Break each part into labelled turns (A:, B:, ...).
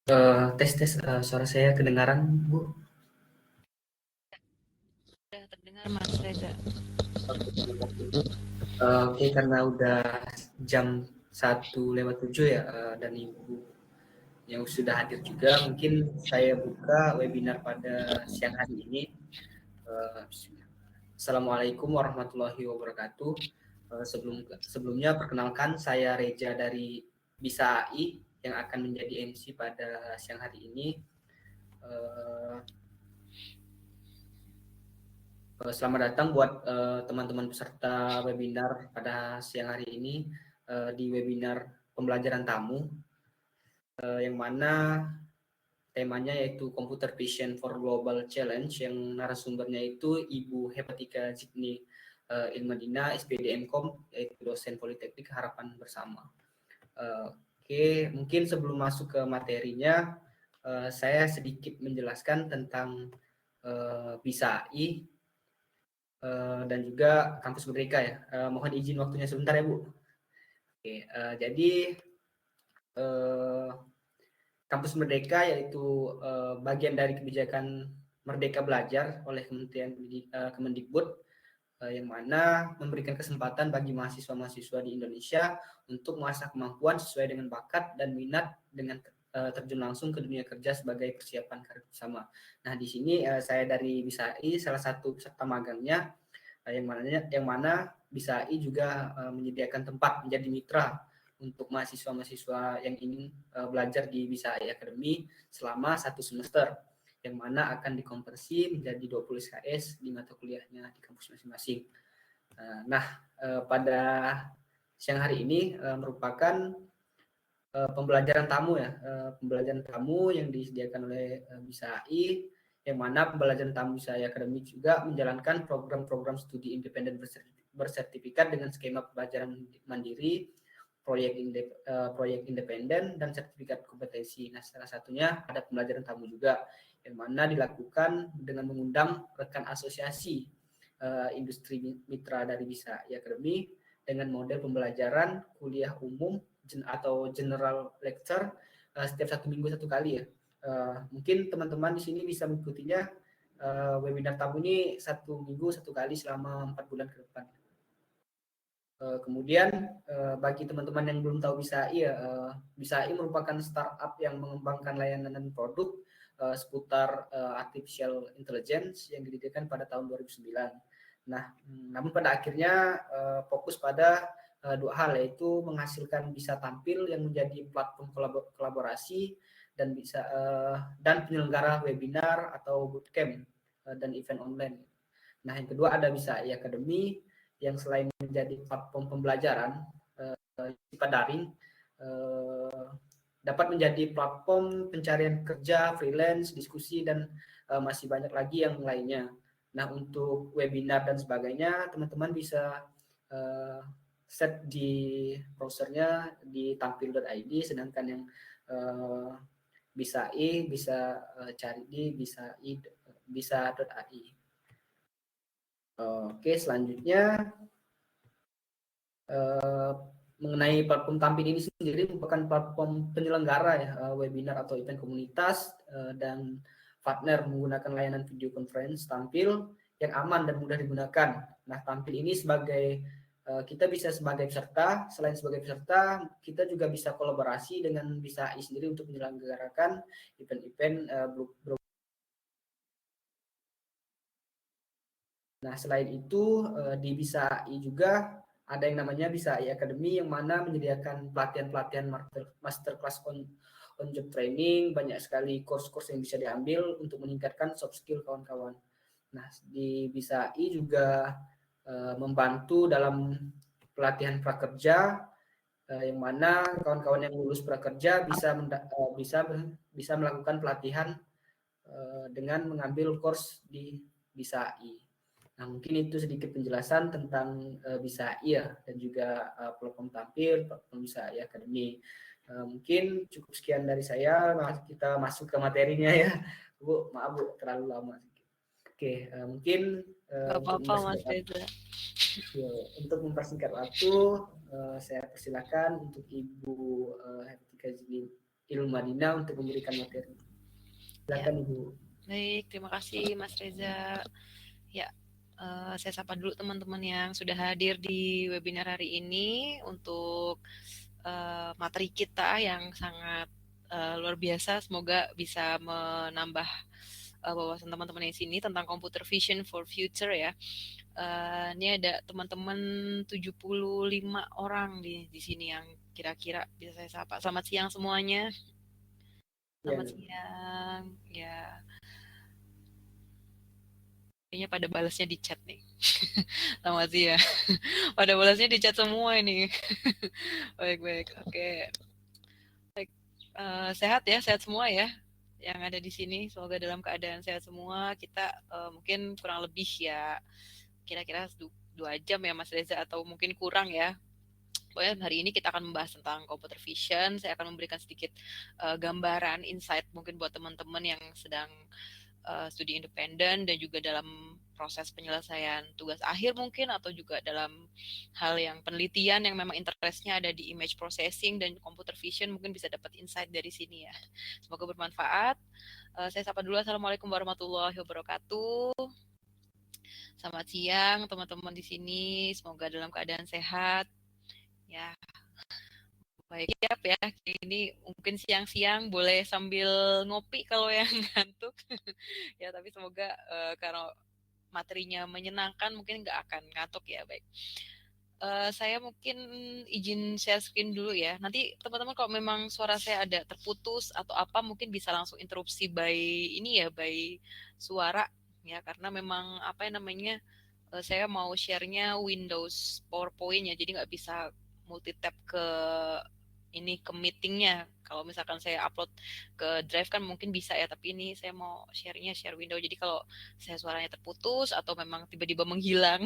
A: Tes, suara saya kedengaran, Bu?
B: Sudah terdengar Mas Reza.
A: Oke, terima kasih. Oke, karena udah jam 1:07 ya, dan Ibu yang sudah hadir juga, mungkin saya buka webinar pada siang hari ini. Assalamualaikum warahmatullahi wabarakatuh. Sebelumnya perkenalkan, saya Reja dari Bisa AI yang akan menjadi MC pada siang hari ini. Selamat datang buat teman-teman peserta webinar pada siang hari ini di webinar pembelajaran tamu, yang mana temanya yaitu Computer Vision for Global Challenge, yang narasumbernya itu Ibu Hepatika Zidni Ilmadina, SPD MKOM, yaitu dosen Politeknik Harapan Bersama. Oke, mungkin sebelum masuk ke materinya, saya sedikit menjelaskan tentang Bisa AI dan juga Kampus Merdeka ya. Mohon izin waktunya sebentar ya, Bu. Oke, jadi Kampus Merdeka yaitu bagian dari kebijakan Merdeka Belajar oleh Kementerian Kemendikbud, yang mana memberikan kesempatan bagi mahasiswa-mahasiswa di Indonesia untuk mengasah kemampuan sesuai dengan bakat dan minat dengan terjun langsung ke dunia kerja sebagai persiapan karir bersama. Nah, di sini saya dari Bisa AI, salah satu peserta magangnya, yang mana Bisa AI juga menyediakan tempat menjadi mitra untuk mahasiswa-mahasiswa yang ingin belajar di Bisa AI Academy selama 1 semester, yang mana akan dikonversi menjadi 20 SKS di mata kuliahnya di kampus masing-masing. Nah, pada siang hari ini merupakan pembelajaran tamu ya, pembelajaran tamu yang disediakan oleh Bisa AI, yang mana pembelajaran tamu Bisa AI Academy juga menjalankan program-program studi independen bersertifikat dengan skema pembelajaran mandiri, proyek independen, dan sertifikat kompetensi. Nah, salah satunya ada pembelajaran tamu juga, yang mana dilakukan dengan mengundang rekan asosiasi industri mitra dari Bisa AI Academy dengan model pembelajaran kuliah umum atau general lecture setiap 1 minggu 1 kali ya. Mungkin teman-teman di sini bisa mengikutinya webinar tamu ini 1 minggu 1 kali selama 4 bulan ke depan. Kemudian bagi teman-teman yang belum tahu Bisa AI, Bisa AI merupakan startup yang mengembangkan layanan dan produk seputar artificial intelligence yang didirikan pada tahun 2009. Nah, namun pada akhirnya fokus pada 2 hal, yaitu menghasilkan Bisa Tampil yang menjadi platform kolaborasi dan penyelenggara webinar atau bootcamp dan event online. Nah, yang kedua ada Bisa AI Academy yang selain menjadi platform pembelajaran sifat daring, dapat menjadi platform pencarian kerja, freelance, diskusi, dan masih banyak lagi yang lainnya. Nah, untuk webinar dan sebagainya, teman-teman bisa set di browsernya di tampil.id, sedangkan yang Bisa AI bisa cari di bisa.ai. Oke, selanjutnya mengenai platform Tampil ini sendiri merupakan platform penyelenggara ya, webinar atau event komunitas dan partner menggunakan layanan video conference Tampil yang aman dan mudah digunakan. Nah, Tampil ini kita bisa sebagai peserta, selain sebagai peserta, kita juga bisa kolaborasi dengan Bisa AI sendiri untuk menyelenggarakan event-event Nah, selain itu di Bisa AI juga ada yang namanya Bisa AI Academy, yang mana menyediakan pelatihan-pelatihan masterclass on job training, banyak sekali course-course yang bisa diambil untuk meningkatkan soft skill kawan-kawan. Nah, di Bisa AI juga membantu dalam pelatihan prakerja, yang mana kawan-kawan yang lulus prakerja bisa melakukan pelatihan dengan mengambil course di Bisa AI. Nah, mungkin itu sedikit penjelasan tentang Bisa AI ya, dan juga platform Tampil, platform Bisa AI Academy. Mungkin cukup sekian dari saya, kita masuk ke materinya ya. Bu, maaf Bu, terlalu lama. Oke, mungkin untuk mempersingkat waktu, saya persilakan untuk Ibu Hepatika Zidni Madinah untuk memberikan materi. Silakan Ibu.
B: Baik, terima kasih Mas Reza. Ya, saya sapa dulu teman-teman yang sudah hadir di webinar hari ini untuk materi kita yang sangat luar biasa. Semoga bisa menambah wawasan teman-teman di sini tentang computer vision for future ya. Ini ada teman-teman 75 orang di sini yang kira-kira bisa saya sapa. Selamat siang semuanya. Selamat siang. Ya. Kayaknya pada balasnya di chat nih. Selamat siang. Pada balasnya di chat semua ini. Baik-baik. Oke. Baik. Sehat ya, sehat semua ya yang ada di sini. Semoga dalam keadaan sehat semua. Kita mungkin kurang lebih ya kira-kira 2 jam ya Mas Reza atau mungkin kurang ya. Pokoknya hari ini kita akan membahas tentang computer vision. Saya akan memberikan sedikit gambaran, insight mungkin buat teman-teman yang sedang studi independen dan juga dalam proses penyelesaian tugas akhir mungkin atau juga dalam hal yang penelitian yang memang interestnya ada di image processing dan computer vision, mungkin bisa dapat insight dari sini ya. Semoga bermanfaat. Saya sapa dulu. Assalamualaikum warahmatullahi wabarakatuh. Selamat siang teman-teman di sini. Semoga dalam keadaan sehat. Ya, baik siap ya. Ini mungkin siang-siang boleh sambil ngopi kalau yang ngantuk. Ya, tapi semoga karena materinya menyenangkan mungkin nggak akan ngantuk ya. Baik. Saya mungkin izin share screen dulu ya. Nanti teman-teman kalau memang suara saya ada terputus atau apa mungkin bisa langsung interupsi by ini ya, by suara ya, karena memang apa yang namanya saya mau share-nya Windows PowerPoint ya, jadi nggak bisa multi tab ke ini ke meetingnya. Kalau misalkan saya upload ke Drive kan mungkin bisa ya, tapi ini saya mau share-nya share window. Jadi kalau saya suaranya terputus atau memang tiba-tiba menghilang,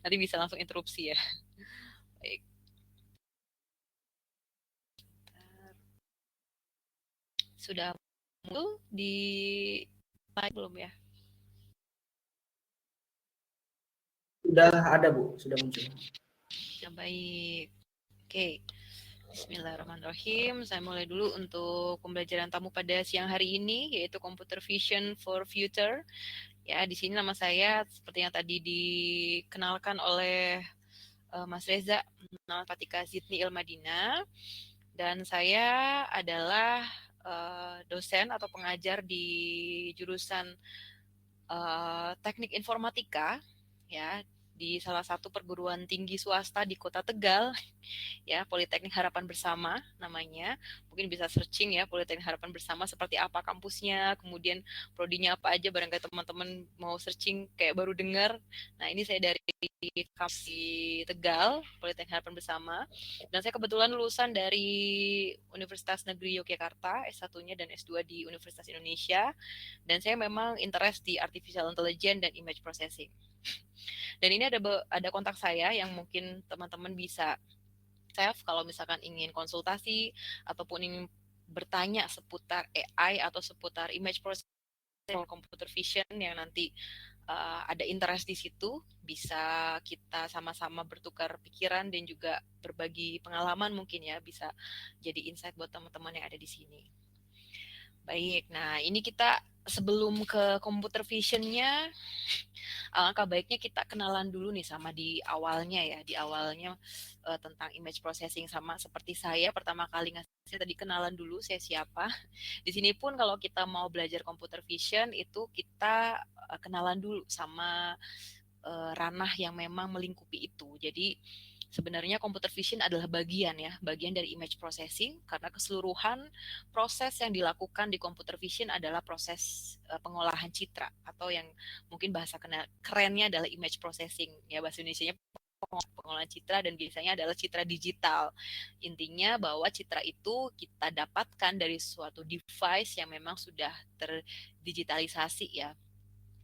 B: nanti bisa langsung interupsi ya. Baik. Sudah muncul di slide belum ya?
A: Sudah ada Bu, sudah muncul.
B: Ya, baik. Oke. Bismillahirrahmanirrahim. Saya mulai dulu untuk pembelajaran tamu pada siang hari ini, yaitu Computer Vision for Future. Ya, di sini nama saya seperti yang tadi dikenalkan oleh Mas Reza, nama Fatika Zidni Ilmadina, dan saya adalah dosen atau pengajar di jurusan Teknik Informatika, ya, di salah satu perguruan tinggi swasta di Kota Tegal, ya, Politeknik Harapan Bersama namanya. Mungkin bisa searching ya, Politeknik Harapan Bersama seperti apa kampusnya, kemudian prodinya apa aja, barangkali teman-teman mau searching kayak baru dengar. Nah, ini saya dari kampus di Tegal, Politeknik Harapan Bersama, dan saya kebetulan lulusan dari Universitas Negeri Yogyakarta, S1-nya dan S2 di Universitas Indonesia, dan saya memang interest di artificial intelligence dan image processing. Dan ini ada kontak saya yang mungkin teman-teman bisa save kalau misalkan ingin konsultasi ataupun ingin bertanya seputar AI atau seputar image processing computer vision yang nanti ada interest di situ, bisa kita sama-sama bertukar pikiran dan juga berbagi pengalaman mungkin ya, bisa jadi insight buat teman-teman yang ada di sini. Baik, nah ini kita sebelum ke computer vision-nya, alangkah baiknya kita kenalan dulu nih sama di awalnya ya, di awalnya tentang image processing, sama seperti saya pertama kali ngasih tadi kenalan dulu saya siapa. Di sini pun kalau kita mau belajar computer vision itu kita kenalan dulu sama ranah yang memang melingkupi itu. Jadi sebenarnya computer vision adalah bagian dari image processing, karena keseluruhan proses yang dilakukan di computer vision adalah proses pengolahan citra, atau yang mungkin bahasa kerennya adalah image processing ya, bahasa Indonesianya pengolahan citra, dan biasanya adalah citra digital. Intinya bahwa citra itu kita dapatkan dari suatu device yang memang sudah terdigitalisasi ya,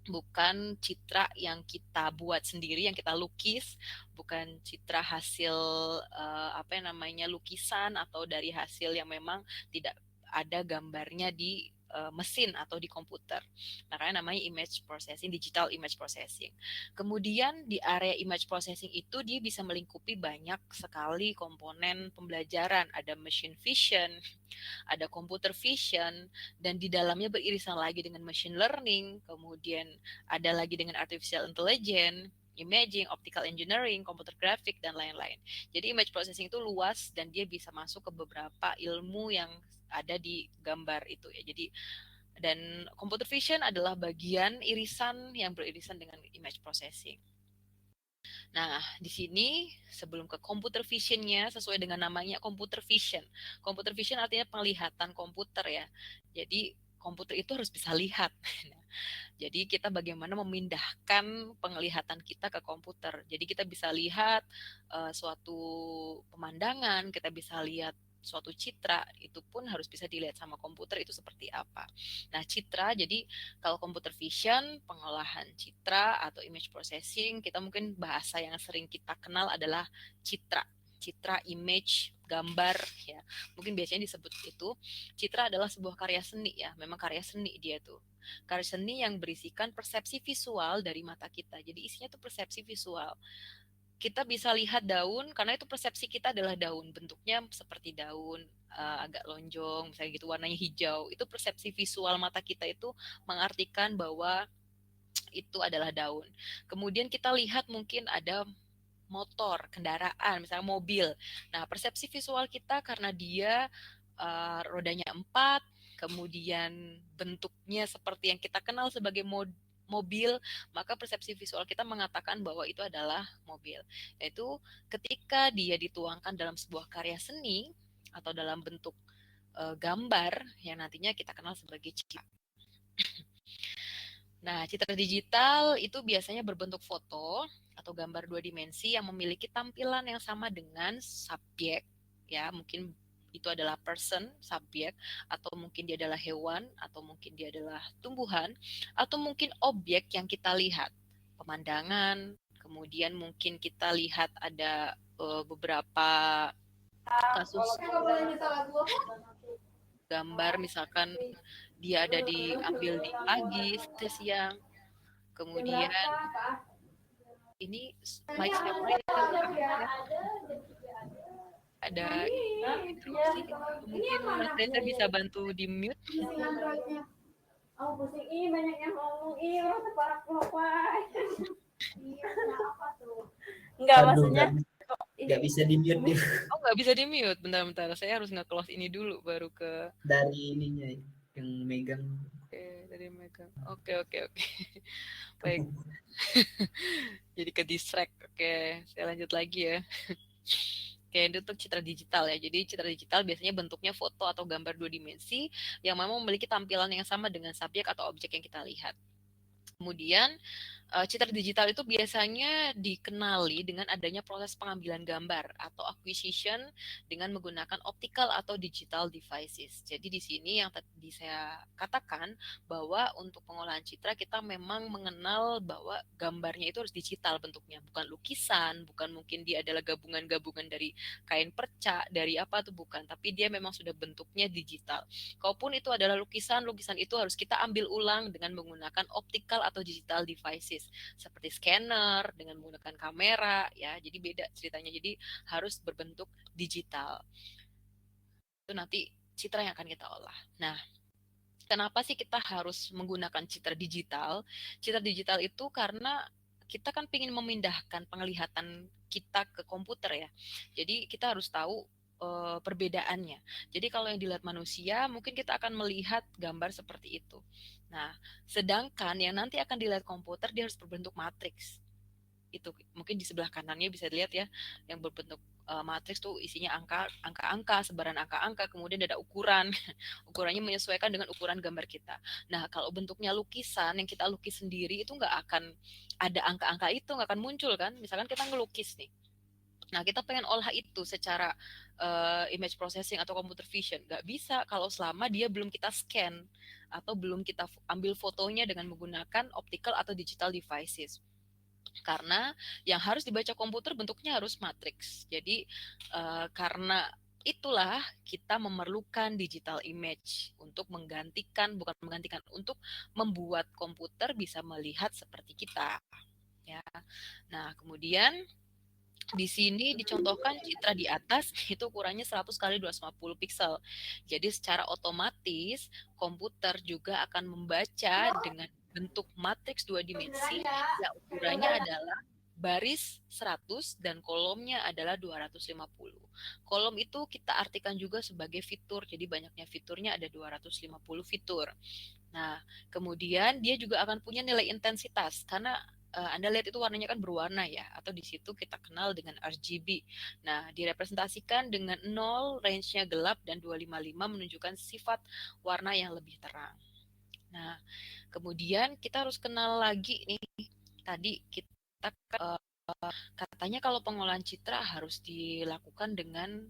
B: bukan citra yang kita buat sendiri, yang kita lukis, bukan citra hasil lukisan atau dari hasil yang memang tidak ada gambarnya di mesin atau di komputer. Makanya namanya image processing, digital image processing. Kemudian di area image processing itu dia bisa melingkupi banyak sekali komponen pembelajaran. Ada machine vision, ada computer vision, dan di dalamnya beririsan lagi dengan machine learning, kemudian ada lagi dengan artificial intelligence, imaging, optical engineering, computer graphic, dan lain-lain. Jadi image processing itu luas dan dia bisa masuk ke beberapa ilmu yang ada di gambar itu ya. Jadi dan computer vision adalah bagian irisan yang beririsan dengan image processing. Nah, di sini sebelum ke computer vision-nya, sesuai dengan namanya computer vision. Computer vision artinya penglihatan komputer ya. Jadi komputer itu harus bisa lihat. Jadi kita bagaimana memindahkan penglihatan kita ke komputer. Jadi kita bisa lihat suatu pemandangan, kita bisa lihat suatu citra, itu pun harus bisa dilihat sama komputer itu seperti apa. Nah, citra, jadi kalau computer vision, pengolahan citra atau image processing, kita mungkin bahasa yang sering kita kenal adalah citra. Citra, image, gambar ya. Mungkin biasanya disebut itu. Citra adalah sebuah karya seni ya. Memang karya seni dia tuh. Karya seni yang berisikan persepsi visual dari mata kita. Jadi isinya tuh persepsi visual. Kita bisa lihat daun karena itu persepsi kita adalah daun, bentuknya seperti daun, agak lonjong misalnya gitu, warnanya hijau. Itu persepsi visual mata kita itu mengartikan bahwa itu adalah daun. Kemudian kita lihat mungkin ada motor, kendaraan, misalnya mobil. Nah, persepsi visual kita karena dia rodanya 4, kemudian bentuknya seperti yang kita kenal sebagai mobil, maka persepsi visual kita mengatakan bahwa itu adalah mobil. Yaitu ketika dia dituangkan dalam sebuah karya seni atau dalam bentuk gambar yang nantinya kita kenal sebagai citra. Nah, citra digital itu biasanya berbentuk foto atau gambar 2 dimensi yang memiliki tampilan yang sama dengan subjek, ya, mungkin itu adalah person, subjek, atau mungkin dia adalah hewan, atau mungkin dia adalah tumbuhan, atau mungkin objek yang kita lihat, pemandangan, kemudian mungkin kita lihat ada beberapa kasus gambar, misalkan dia ada diambil di pagi, siang, kemudian ini my screen ya, ada interupsi, mungkin Mas Reza bisa bantu di mute.
C: Oh pusing, ih banyak yang ngomong, ih orang separah kelopai. Enggak, maksudnya
A: nggak bisa di mute dia.
B: Oh, nggak bisa di mute, bentar-bentar, saya harus nge-close ini dulu baru ke
A: Dari ininya yang megang.
B: Oke, dari megang. Oke. Baik. Jadi ke distract. Oke, saya lanjut lagi ya. Oke, itu untuk citra digital ya. Jadi citra digital biasanya bentuknya foto atau gambar 2 dimensi yang memang memiliki tampilan yang sama dengan subjek atau objek yang kita lihat. Kemudian citra digital itu biasanya dikenali dengan adanya proses pengambilan gambar atau acquisition dengan menggunakan optical atau digital devices. Jadi di sini yang tadi saya katakan bahwa untuk pengolahan citra kita memang mengenal bahwa gambarnya itu harus digital bentuknya, bukan lukisan, bukan mungkin dia adalah gabungan-gabungan dari kain perca, dari apa tuh bukan, tapi dia memang sudah bentuknya digital. Kalaupun itu adalah lukisan, lukisan itu harus kita ambil ulang dengan menggunakan optical atau digital devices seperti scanner dengan menggunakan kamera ya. Jadi beda ceritanya. Jadi harus berbentuk digital. Itu nanti citra yang akan kita olah. Nah, kenapa sih kita harus menggunakan citra digital? Citra digital itu karena kita kan ingin memindahkan penglihatan kita ke komputer ya. Jadi kita harus tahu perbedaannya. Jadi kalau yang dilihat manusia, mungkin kita akan melihat gambar seperti itu. Nah, sedangkan yang nanti akan dilihat komputer, dia harus berbentuk matriks. Itu mungkin di sebelah kanannya bisa dilihat ya, yang berbentuk matriks tuh isinya angka-angka, sebaran angka-angka, kemudian ada ukuran. Ukurannya menyesuaikan dengan ukuran gambar kita. Nah, kalau bentuknya lukisan yang kita lukis sendiri itu nggak akan ada angka-angka itu, nggak akan muncul kan. Misalkan kita ngelukis nih. Nah, kita pengen olah itu secara image processing atau computer vision. Nggak bisa kalau selama dia belum kita scan atau belum kita ambil fotonya dengan menggunakan optical atau digital devices. Karena yang harus dibaca komputer bentuknya harus matriks. Jadi karena itulah kita memerlukan digital image untuk untuk membuat komputer bisa melihat seperti kita, ya. Nah, kemudian di sini dicontohkan citra di atas itu ukurannya 100 kali 250 piksel. Jadi secara otomatis komputer juga akan membaca dengan bentuk matriks dua dimensi yang ukurannya adalah baris 100 dan kolomnya adalah 250. Kolom itu kita artikan juga sebagai fitur. Jadi banyaknya fiturnya ada 250 fitur. Nah, kemudian dia juga akan punya nilai intensitas karena Anda lihat itu warnanya kan berwarna ya, atau di situ kita kenal dengan RGB. Nah, direpresentasikan dengan 0 range-nya gelap dan 255 menunjukkan sifat warna yang lebih terang. Nah, kemudian kita harus kenal lagi nih, tadi kita katanya kalau pengolahan citra harus dilakukan dengan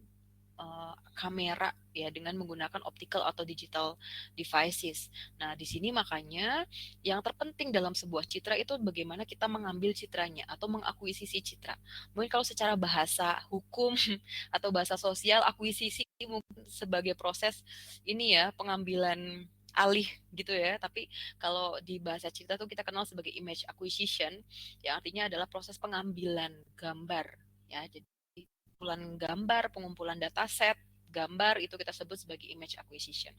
B: kamera ya dengan menggunakan optical atau digital devices. Nah, di sini makanya yang terpenting dalam sebuah citra itu bagaimana kita mengambil citranya atau mengakuisisi citra. Mungkin kalau secara bahasa hukum atau bahasa sosial, akuisisi mungkin sebagai proses ini ya, pengambilan alih gitu ya. Tapi kalau di bahasa citra tuh kita kenal sebagai image acquisition, yang artinya adalah proses pengambilan gambar ya. Jadi pengumpulan gambar, pengumpulan dataset, gambar itu kita sebut sebagai image acquisition.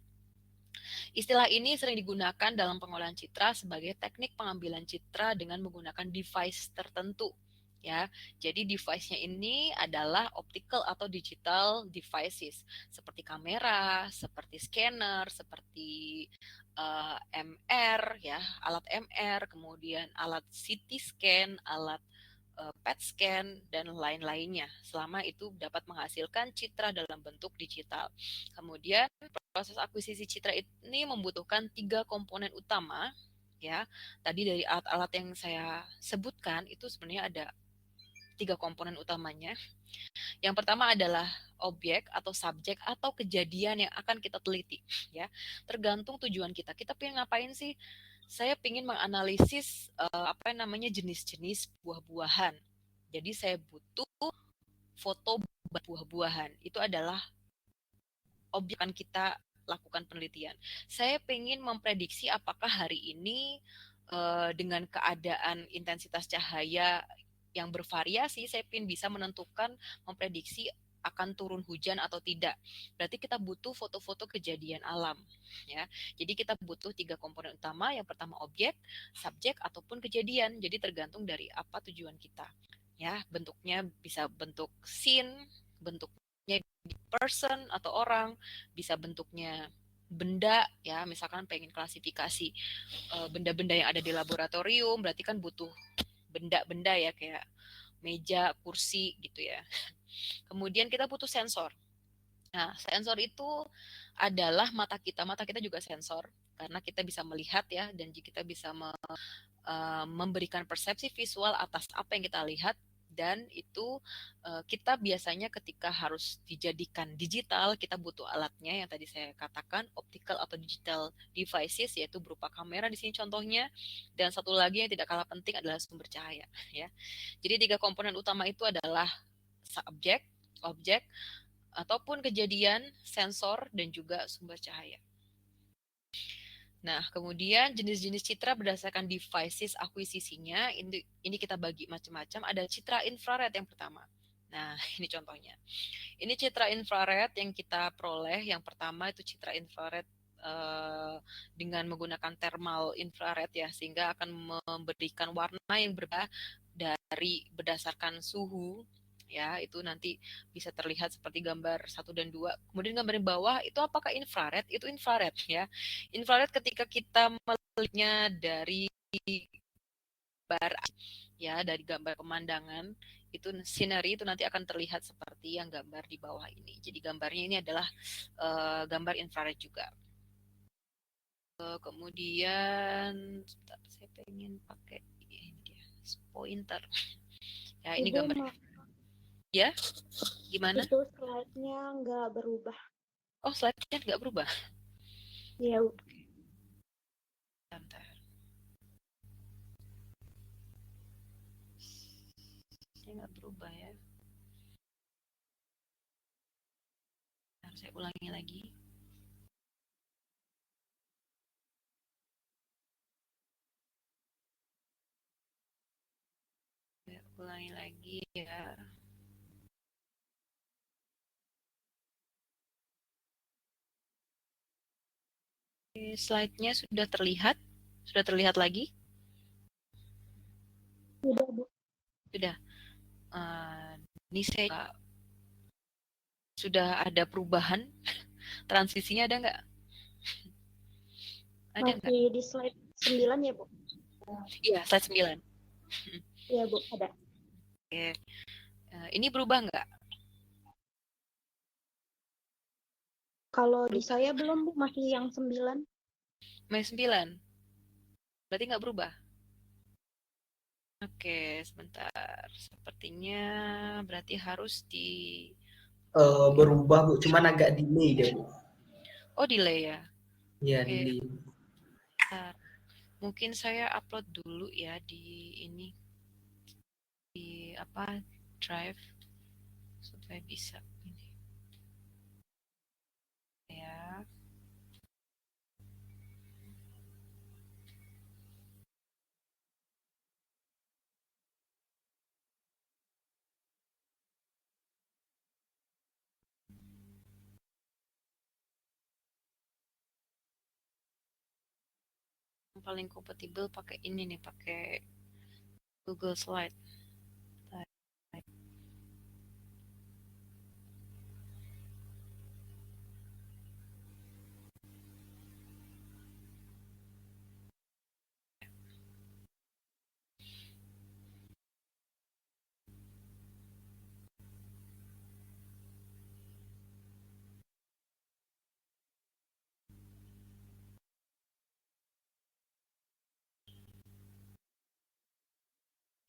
B: Istilah ini sering digunakan dalam pengolahan citra sebagai teknik pengambilan citra dengan menggunakan device tertentu. Ya, jadi device-nya ini adalah optical atau digital devices seperti kamera, seperti scanner, seperti MR ya, alat MR, kemudian alat CT scan, alat PET scan, dan lain-lainnya, selama itu dapat menghasilkan citra dalam bentuk digital. Kemudian proses akuisisi citra ini membutuhkan 3 komponen utama, ya. Tadi dari alat-alat yang saya sebutkan itu sebenarnya ada 3 komponen utamanya. Yang pertama adalah objek atau subjek atau kejadian yang akan kita teliti, ya. Tergantung tujuan kita. Kita pengen ngapain sih? Saya ingin menganalisis jenis-jenis buah-buahan. Jadi saya butuh foto buah-buahan. Itu adalah objek yang kita lakukan penelitian. Saya ingin memprediksi apakah hari ini dengan keadaan intensitas cahaya yang bervariasi, saya ingin bisa menentukan, memprediksi akan turun hujan atau tidak. Berarti kita butuh foto-foto kejadian alam, ya. Jadi kita butuh 3 komponen utama. Yang pertama objek, subjek ataupun kejadian. Jadi tergantung dari apa tujuan kita. Ya, bentuknya bisa bentuk scene, bentuknya person atau orang, bisa bentuknya benda ya, misalkan pengen klasifikasi benda-benda yang ada di laboratorium, berarti kan butuh benda-benda ya kayak meja, kursi gitu ya. Kemudian kita butuh sensor. Nah, sensor itu adalah mata kita. Mata kita juga sensor karena kita bisa melihat ya, dan kita bisa memberikan persepsi visual atas apa yang kita lihat. Dan itu kita biasanya ketika harus dijadikan digital, kita butuh alatnya yang tadi saya katakan, optical atau digital devices, yaitu berupa kamera di sini contohnya. Dan satu lagi yang tidak kalah penting adalah sumber cahaya ya. Jadi 3 komponen utama itu adalah subjek, objek, ataupun kejadian, sensor, dan juga sumber cahaya. Nah, kemudian jenis-jenis citra berdasarkan devices akuisisinya, ini kita bagi macam-macam. Ada citra infrared yang pertama. Nah, ini contohnya. Ini citra infrared yang kita peroleh. Yang pertama itu citra infrared dengan menggunakan thermal infrared ya, sehingga akan memberikan warna yang berbeda dari berdasarkan suhu. Ya, itu nanti bisa terlihat seperti gambar 1 dan 2. Kemudian gambar di bawah itu apakah infrared? Itu infrared ya. Infrared ketika kita melihatnya dari gambar ya, dari gambar pemandangan, itu scenery itu nanti akan terlihat seperti yang gambar di bawah ini. Jadi gambarnya ini adalah gambar infrared juga. Kemudian saya pengen pakai ini dia, pointer. Ya, ini gambar. Ya, gimana?
C: Itu slide-nya nggak berubah.
B: Oh, slide-nya nggak berubah?
C: Iya.
B: Bentar. Ini nggak berubah ya. Saya ulangi lagi. Saya ulangi lagi ya. Slide-nya sudah terlihat? Sudah terlihat lagi?
C: Sudah, Bu.
B: Sudah. Ini saya sudah ada perubahan. Transisinya ada nggak? Ada nggak?
C: Masih di slide 9 ya, Bu?
B: Iya, slide 9.
C: Iya, Bu, ada.
B: Oke. Ini berubah nggak?
C: Kalau di saya belum, Bu, masih yang 9.
B: Masih 9. Berarti nggak berubah? Oke, sebentar. Sepertinya berarti harus di...
A: Berubah Bu, cuman agak delay deh Bu.
B: Oh, delay ya?
A: Iya,
B: Oke.
A: delay.
B: Bentar. Mungkin saya upload dulu ya di ini. Di apa? Drive. Supaya bisa. Ini. Ya. Yang paling kompatibel pakai ini nih, pakai Google Slide.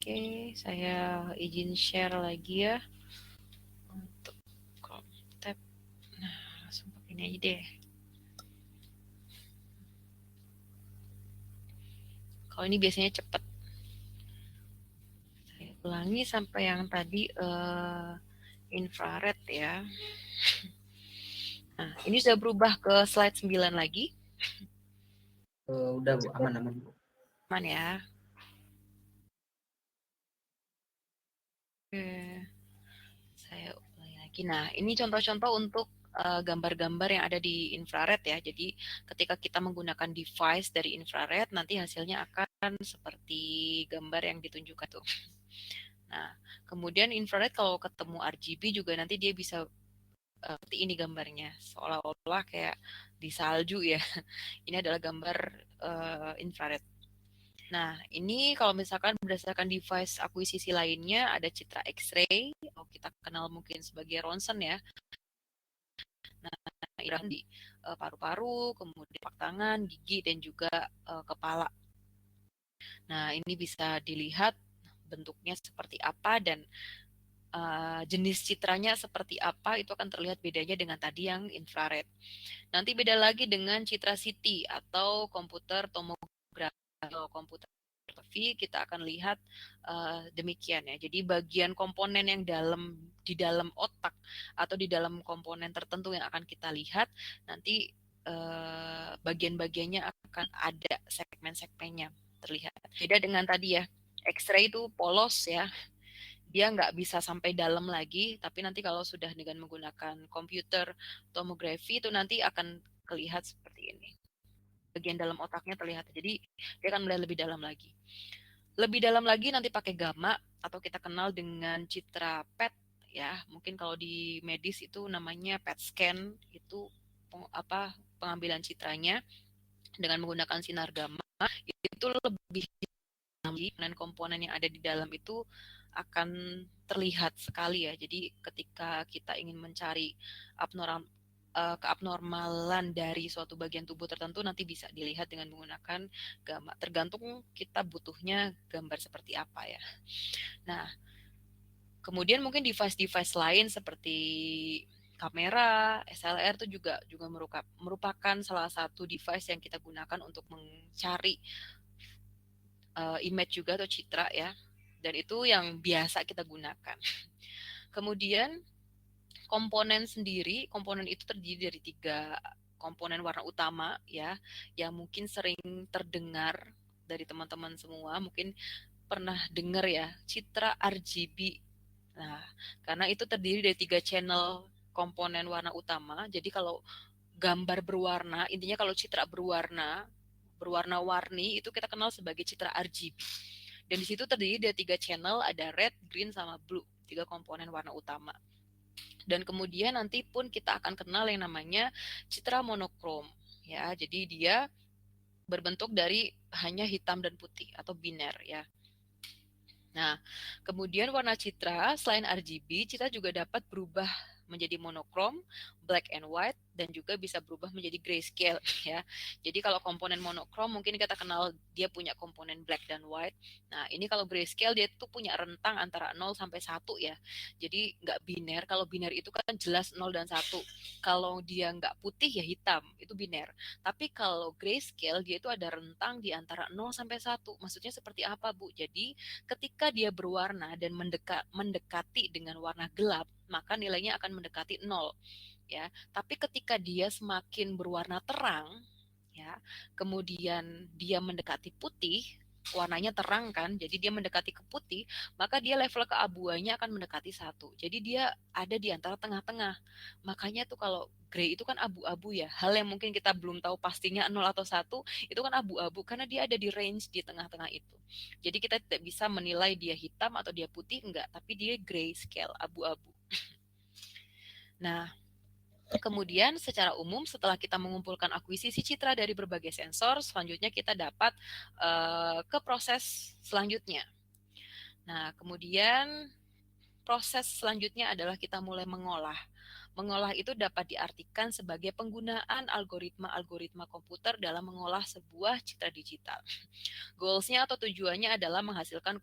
B: Oke, saya izin share lagi ya untuk tab. Nah, langsung pakai ini aja deh. Kalau ini biasanya cepat. Saya ulangi sampai yang tadi infrared ya. Nah, ini sudah berubah ke slide 9 lagi.
A: Udah Bu, aman-aman Bu.
B: Aman ya. Oke. Saya ulangi lagi. Nah, ini contoh-contoh untuk gambar-gambar yang ada di infrared ya. Jadi ketika kita menggunakan device dari infrared, nanti hasilnya akan seperti gambar yang ditunjukkan tuh. Nah, kemudian infrared kalau ketemu RGB juga nanti dia bisa seperti ini gambarnya, seolah-olah kayak di salju ya. Ini adalah gambar infrared. Nah, ini kalau misalkan berdasarkan device akuisisi lainnya, ada citra X-ray, atau kita kenal mungkin sebagai ronsen ya. Nah, irang di paru-paru, kemudian telapak tangan, gigi, dan juga kepala. Nah, ini bisa dilihat bentuknya seperti apa dan jenis citranya seperti apa, itu akan terlihat bedanya dengan tadi yang infrared. Nanti beda lagi dengan citra CT atau komputer tomografi atau komputer tomografi, kita akan lihat demikian ya. Jadi bagian komponen yang di dalam otak atau di dalam komponen tertentu yang akan kita lihat nanti bagian-bagiannya akan ada segmen-segmennya terlihat. Beda dengan tadi ya, X-ray itu polos ya, dia nggak bisa sampai dalam lagi, tapi nanti kalau sudah dengan menggunakan komputer tomografi itu nanti akan kelihatan seperti ini. Bagian dalam otaknya terlihat, jadi dia akan melihat lebih dalam lagi. Lebih dalam lagi nanti pakai gamma atau kita kenal dengan citra PET ya. Mungkin kalau di medis itu namanya PET scan, itu pengambilan citranya dengan menggunakan sinar gamma itu lebih komponen yang ada di dalam itu akan terlihat sekali ya. Jadi ketika kita ingin mencari keabnormalan dari suatu bagian tubuh tertentu nanti bisa dilihat dengan menggunakan gamma. Tergantung kita butuhnya gambar seperti apa ya. Nah, kemudian mungkin device-device lain seperti kamera, SLR itu juga merupakan salah satu device yang kita gunakan untuk mencari image juga atau citra ya, dan itu yang biasa kita gunakan. Kemudian komponen sendiri, komponen itu terdiri dari 3 komponen warna utama ya, yang mungkin sering terdengar dari teman-teman semua, mungkin pernah dengar ya, citra RGB. Nah, karena itu terdiri dari 3 channel komponen warna utama. Jadi kalau gambar berwarna, intinya kalau citra berwarna-warni itu kita kenal sebagai citra RGB. Dan di situ terdiri dari 3 channel, ada red, green, sama blue, 3 komponen warna utama. Dan kemudian nanti pun kita akan kenal yang namanya citra monokrom ya. Jadi dia berbentuk dari hanya hitam dan putih atau biner ya. Nah, kemudian warna citra selain RGB, citra juga dapat berubah menjadi monokrom, black and white, dan juga bisa berubah menjadi grayscale ya. Jadi kalau komponen monokrom mungkin kita kenal dia punya komponen black dan white. Nah, ini kalau grayscale dia tuh punya rentang antara 0 sampai 1 ya. Jadi nggak biner. Kalau biner itu kan jelas 0 dan 1. Kalau dia nggak putih ya hitam, itu biner. Tapi kalau grayscale dia itu ada rentang di antara 0 sampai 1. Maksudnya seperti apa, Bu? Jadi ketika dia berwarna dan mendekati dengan warna gelap, maka nilainya akan mendekati 0 ya. Tapi ketika dia semakin berwarna terang ya, kemudian dia mendekati putih, warnanya terang kan, jadi dia mendekati ke putih, maka dia level keabuannya akan mendekati 1. Jadi dia ada di antara tengah-tengah. Makanya tuh kalau grey itu kan abu-abu ya, hal yang mungkin kita belum tahu pastinya 0 atau 1, itu kan abu-abu karena dia ada di range di tengah-tengah itu. Jadi kita tidak bisa menilai dia hitam atau dia putih, enggak, tapi dia gray scale, abu-abu. Nah, kemudian secara umum setelah kita mengumpulkan akuisisi citra dari berbagai sensor, selanjutnya kita dapat ke proses selanjutnya. Nah, kemudian proses selanjutnya adalah kita mulai mengolah. Mengolah itu dapat diartikan sebagai penggunaan algoritma-algoritma komputer dalam mengolah sebuah citra digital. Goals-nya atau tujuannya adalah menghasilkan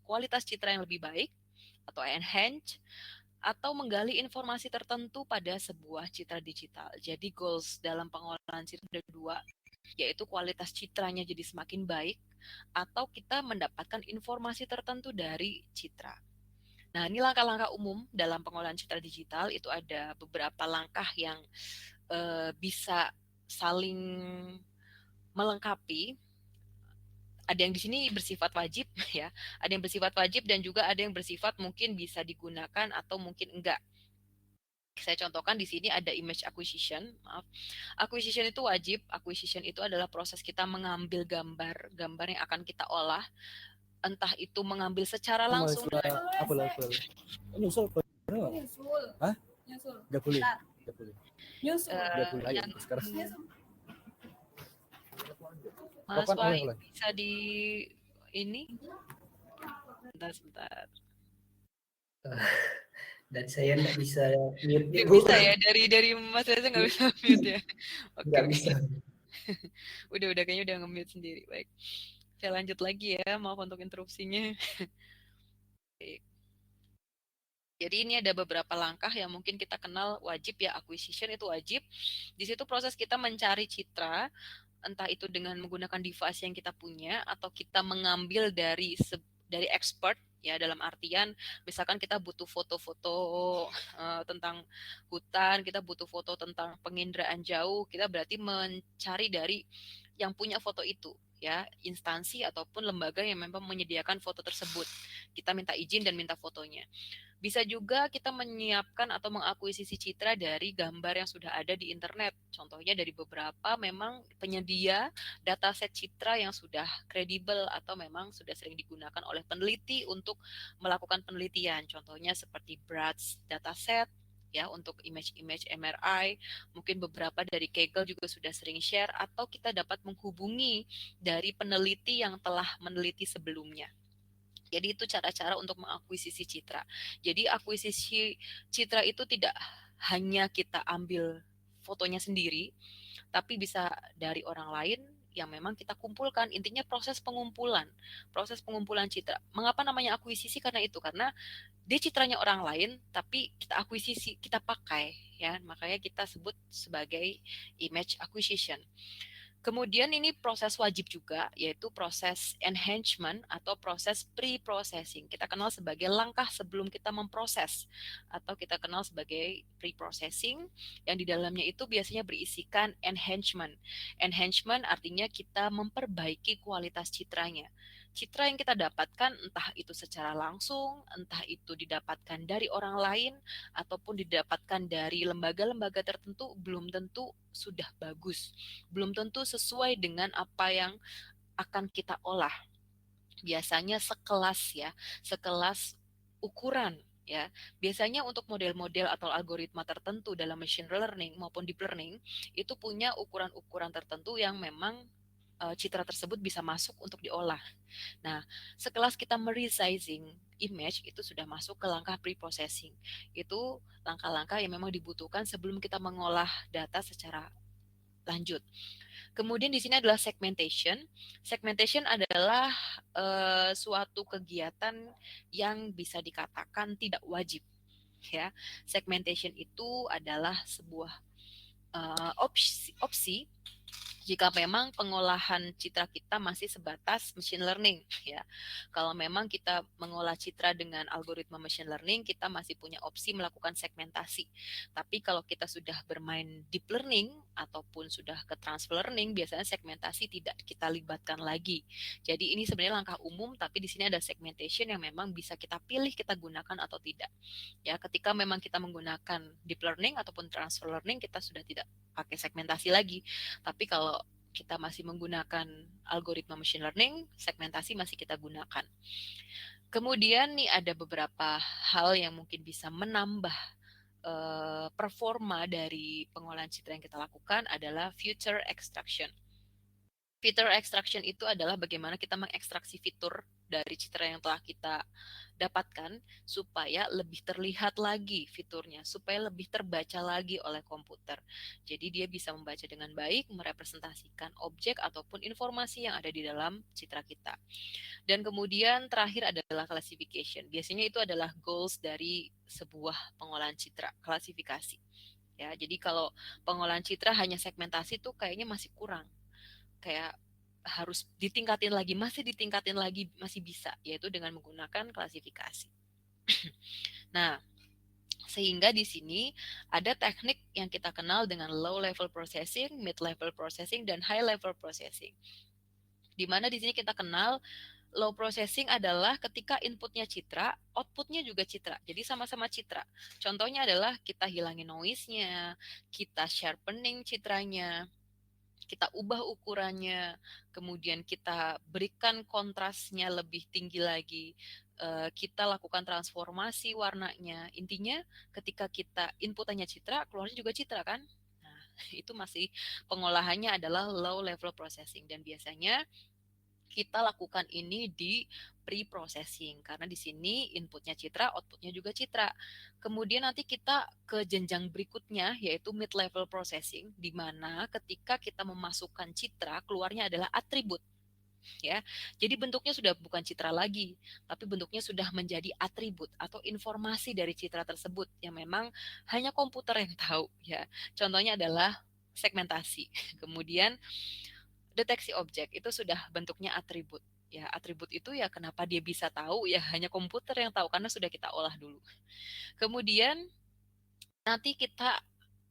B: kualitas citra yang lebih baik atau enhance, atau menggali informasi tertentu pada sebuah citra digital. Jadi goals dalam pengolahan citra ada 2, yaitu kualitas citranya jadi semakin baik, atau kita mendapatkan informasi tertentu dari citra. Nah, ini langkah-langkah umum dalam pengolahan citra digital. Itu ada beberapa langkah yang bisa saling melengkapi. Ada yang di sini bersifat wajib ya, ada yang bersifat wajib dan juga ada yang bersifat mungkin bisa digunakan atau mungkin enggak. Saya contohkan di sini ada image acquisition. Maaf. Acquisition itu wajib. Acquisition itu adalah proses kita mengambil gambar yang akan kita olah, entah itu mengambil secara langsung.
C: Nyusul.
D: Hah?
C: Nyusul.
D: Gak boleh.
C: Bentar.
D: Gak boleh.
C: Nyusul.
D: Gak boleh. Ayo
B: yang
D: sekarang.
B: Mas
D: Kapan
B: Wai
D: oleh?
B: bisa di ini sebentar.
A: Dan saya nggak bisa mute
B: Nggak
A: Bu.
B: bisa ya, dari Mas Reza nggak bisa mute ya. Oke,
A: Nggak
B: oke.
A: bisa.
B: Udah kayaknya udah nge-mute sendiri. Baik. Saya lanjut lagi ya, maaf untuk interupsinya. Baik. Jadi ini ada beberapa langkah yang mungkin kita kenal wajib ya, acquisition itu wajib. Di situ proses kita mencari citra, entah itu dengan menggunakan device yang kita punya atau kita mengambil dari expert ya, dalam artian misalkan kita butuh foto-foto tentang hutan, kita butuh foto tentang penginderaan jauh, kita berarti mencari dari yang punya foto itu ya, instansi ataupun lembaga yang memang menyediakan foto tersebut. Kita minta izin dan minta fotonya. Bisa juga kita menyiapkan atau mengakuisisi citra dari gambar yang sudah ada di internet. Contohnya dari beberapa memang penyedia dataset citra yang sudah kredibel atau memang sudah sering digunakan oleh peneliti untuk melakukan penelitian. Contohnya seperti Bratz dataset ya untuk image-image MRI. Mungkin beberapa dari Kaggle juga sudah sering share, atau kita dapat menghubungi dari peneliti yang telah meneliti sebelumnya. Jadi itu cara-cara untuk mengakuisisi citra. Jadi akuisisi citra itu tidak hanya kita ambil fotonya sendiri, tapi bisa dari orang lain yang memang kita kumpulkan. Intinya proses pengumpulan citra. Mengapa namanya akuisisi? Karena itu, karena dia citranya orang lain, tapi kita akuisisi, kita pakai, ya. Makanya kita sebut sebagai image acquisition. Kemudian ini proses wajib juga, yaitu proses enhancement atau proses pre-processing. Kita kenal sebagai langkah sebelum kita memproses, atau kita kenal sebagai pre-processing, yang di dalamnya itu biasanya berisikan enhancement. Enhancement artinya kita memperbaiki kualitas citranya. Citra yang kita dapatkan entah itu secara langsung, entah itu didapatkan dari orang lain, ataupun didapatkan dari lembaga-lembaga tertentu, belum tentu sudah bagus, belum tentu sesuai dengan apa yang akan kita olah. Biasanya sekelas ukuran ya. Biasanya untuk model-model atau algoritma tertentu dalam machine learning maupun deep learning itu punya ukuran-ukuran tertentu yang memang citra tersebut bisa masuk untuk diolah. Nah, sekelas kita meresizing image itu sudah masuk ke langkah pre-processing. Itu langkah-langkah yang memang dibutuhkan sebelum kita mengolah data secara lanjut. Kemudian di sini adalah segmentation. Segmentation adalah suatu kegiatan yang bisa dikatakan tidak wajib. Ya, segmentation itu adalah sebuah opsi jika memang pengolahan citra kita masih sebatas machine learning ya. Kalau memang kita mengolah citra dengan algoritma machine learning, kita masih punya opsi melakukan segmentasi. Tapi kalau kita sudah bermain deep learning ataupun sudah ke transfer learning, biasanya segmentasi tidak kita libatkan lagi. Jadi ini sebenarnya langkah umum, tapi di sini ada segmentation yang memang bisa kita pilih kita gunakan atau tidak. Ya, ketika memang kita menggunakan deep learning ataupun transfer learning, kita sudah tidak pakai segmentasi lagi. Tapi kalau kita masih menggunakan algoritma machine learning, segmentasi masih kita gunakan. Kemudian nih ada beberapa hal yang mungkin bisa menambah performa dari pengolahan citra yang kita lakukan adalah feature extraction. Feature extraction itu adalah bagaimana kita mengekstraksi fitur dari citra yang telah kita dapatkan supaya lebih terlihat lagi fiturnya, supaya lebih terbaca lagi oleh komputer. Jadi dia bisa membaca dengan baik, merepresentasikan objek ataupun informasi yang ada di dalam citra kita. Dan kemudian terakhir adalah classification. Biasanya itu adalah goals dari sebuah pengolahan citra, klasifikasi. Ya, jadi kalau pengolahan citra hanya segmentasi tuh kayaknya masih kurang. Kayak harus ditingkatin lagi, masih bisa, yaitu dengan menggunakan klasifikasi. Nah, sehingga di sini ada teknik yang kita kenal dengan low level processing, mid level processing, dan high level processing. Di mana di sini kita kenal low processing adalah ketika inputnya citra, outputnya juga citra. Jadi sama-sama citra. Contohnya adalah kita hilangin noise-nya, kita sharpening citranya, kita ubah ukurannya, kemudian kita berikan kontrasnya lebih tinggi lagi, kita lakukan transformasi warnanya. Intinya ketika kita inputannya citra, keluarnya juga citra kan? Nah, itu masih pengolahannya adalah low level processing dan biasanya kita lakukan ini di pre-processing karena di sini inputnya citra, outputnya juga citra. Kemudian nanti kita ke jenjang berikutnya yaitu mid level processing di mana ketika kita memasukkan citra keluarnya adalah atribut ya. Jadi bentuknya sudah bukan citra lagi, tapi bentuknya sudah menjadi atribut atau informasi dari citra tersebut yang memang hanya komputer yang tahu ya. Contohnya adalah segmentasi. Kemudian deteksi objek itu sudah bentuknya atribut. Ya, atribut itu ya kenapa dia bisa tahu ya hanya komputer yang tahu karena sudah kita olah dulu. Kemudian nanti kita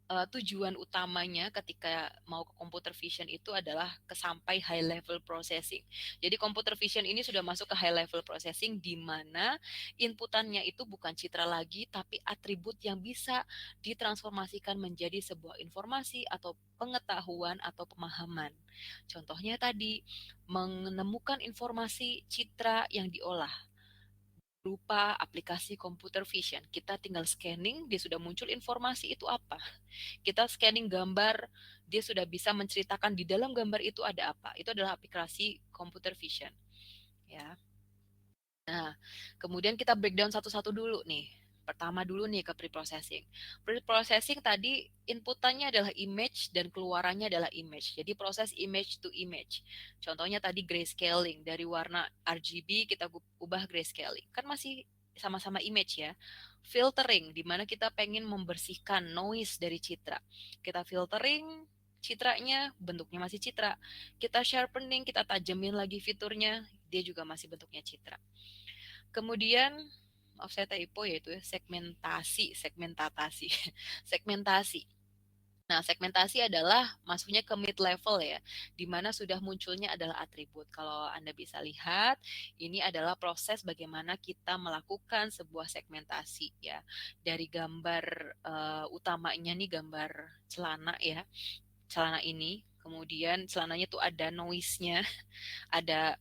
B: tujuan utamanya ketika mau ke computer vision itu adalah sampai high level processing. Jadi computer vision ini sudah masuk ke high level processing di mana inputannya itu bukan citra lagi tapi atribut yang bisa ditransformasikan menjadi sebuah informasi atau pengetahuan atau pemahaman. Contohnya tadi menemukan informasi citra yang diolah berupa aplikasi computer vision. Kita tinggal scanning, dia sudah muncul informasi itu apa. Kita scanning gambar, dia sudah bisa menceritakan di dalam gambar itu ada apa. Itu adalah aplikasi computer vision. Ya. Nah, kemudian kita breakdown satu-satu dulu nih. Pertama dulu nih ke pre-processing. Pre-processing tadi inputannya adalah image dan keluarannya adalah image. Jadi proses image to image. Contohnya tadi grayscaling. Dari warna RGB kita ubah grayscaling. Kan masih sama-sama image ya. Filtering, di mana kita pengen membersihkan noise dari citra. Kita filtering, citranya, bentuknya masih citra. Kita sharpening, kita tajemin lagi fiturnya, dia juga masih bentuknya citra. Kemudian, maaf saya typo yaitu segmentasi. Segmentasi. Nah, segmentasi adalah masuknya ke mid level ya, di mana sudah munculnya adalah atribut. Kalau Anda bisa lihat, ini adalah proses bagaimana kita melakukan sebuah segmentasi ya. Dari gambar utamanya nih gambar celana ya, celana ini. Kemudian celananya tuh ada noise-nya, ada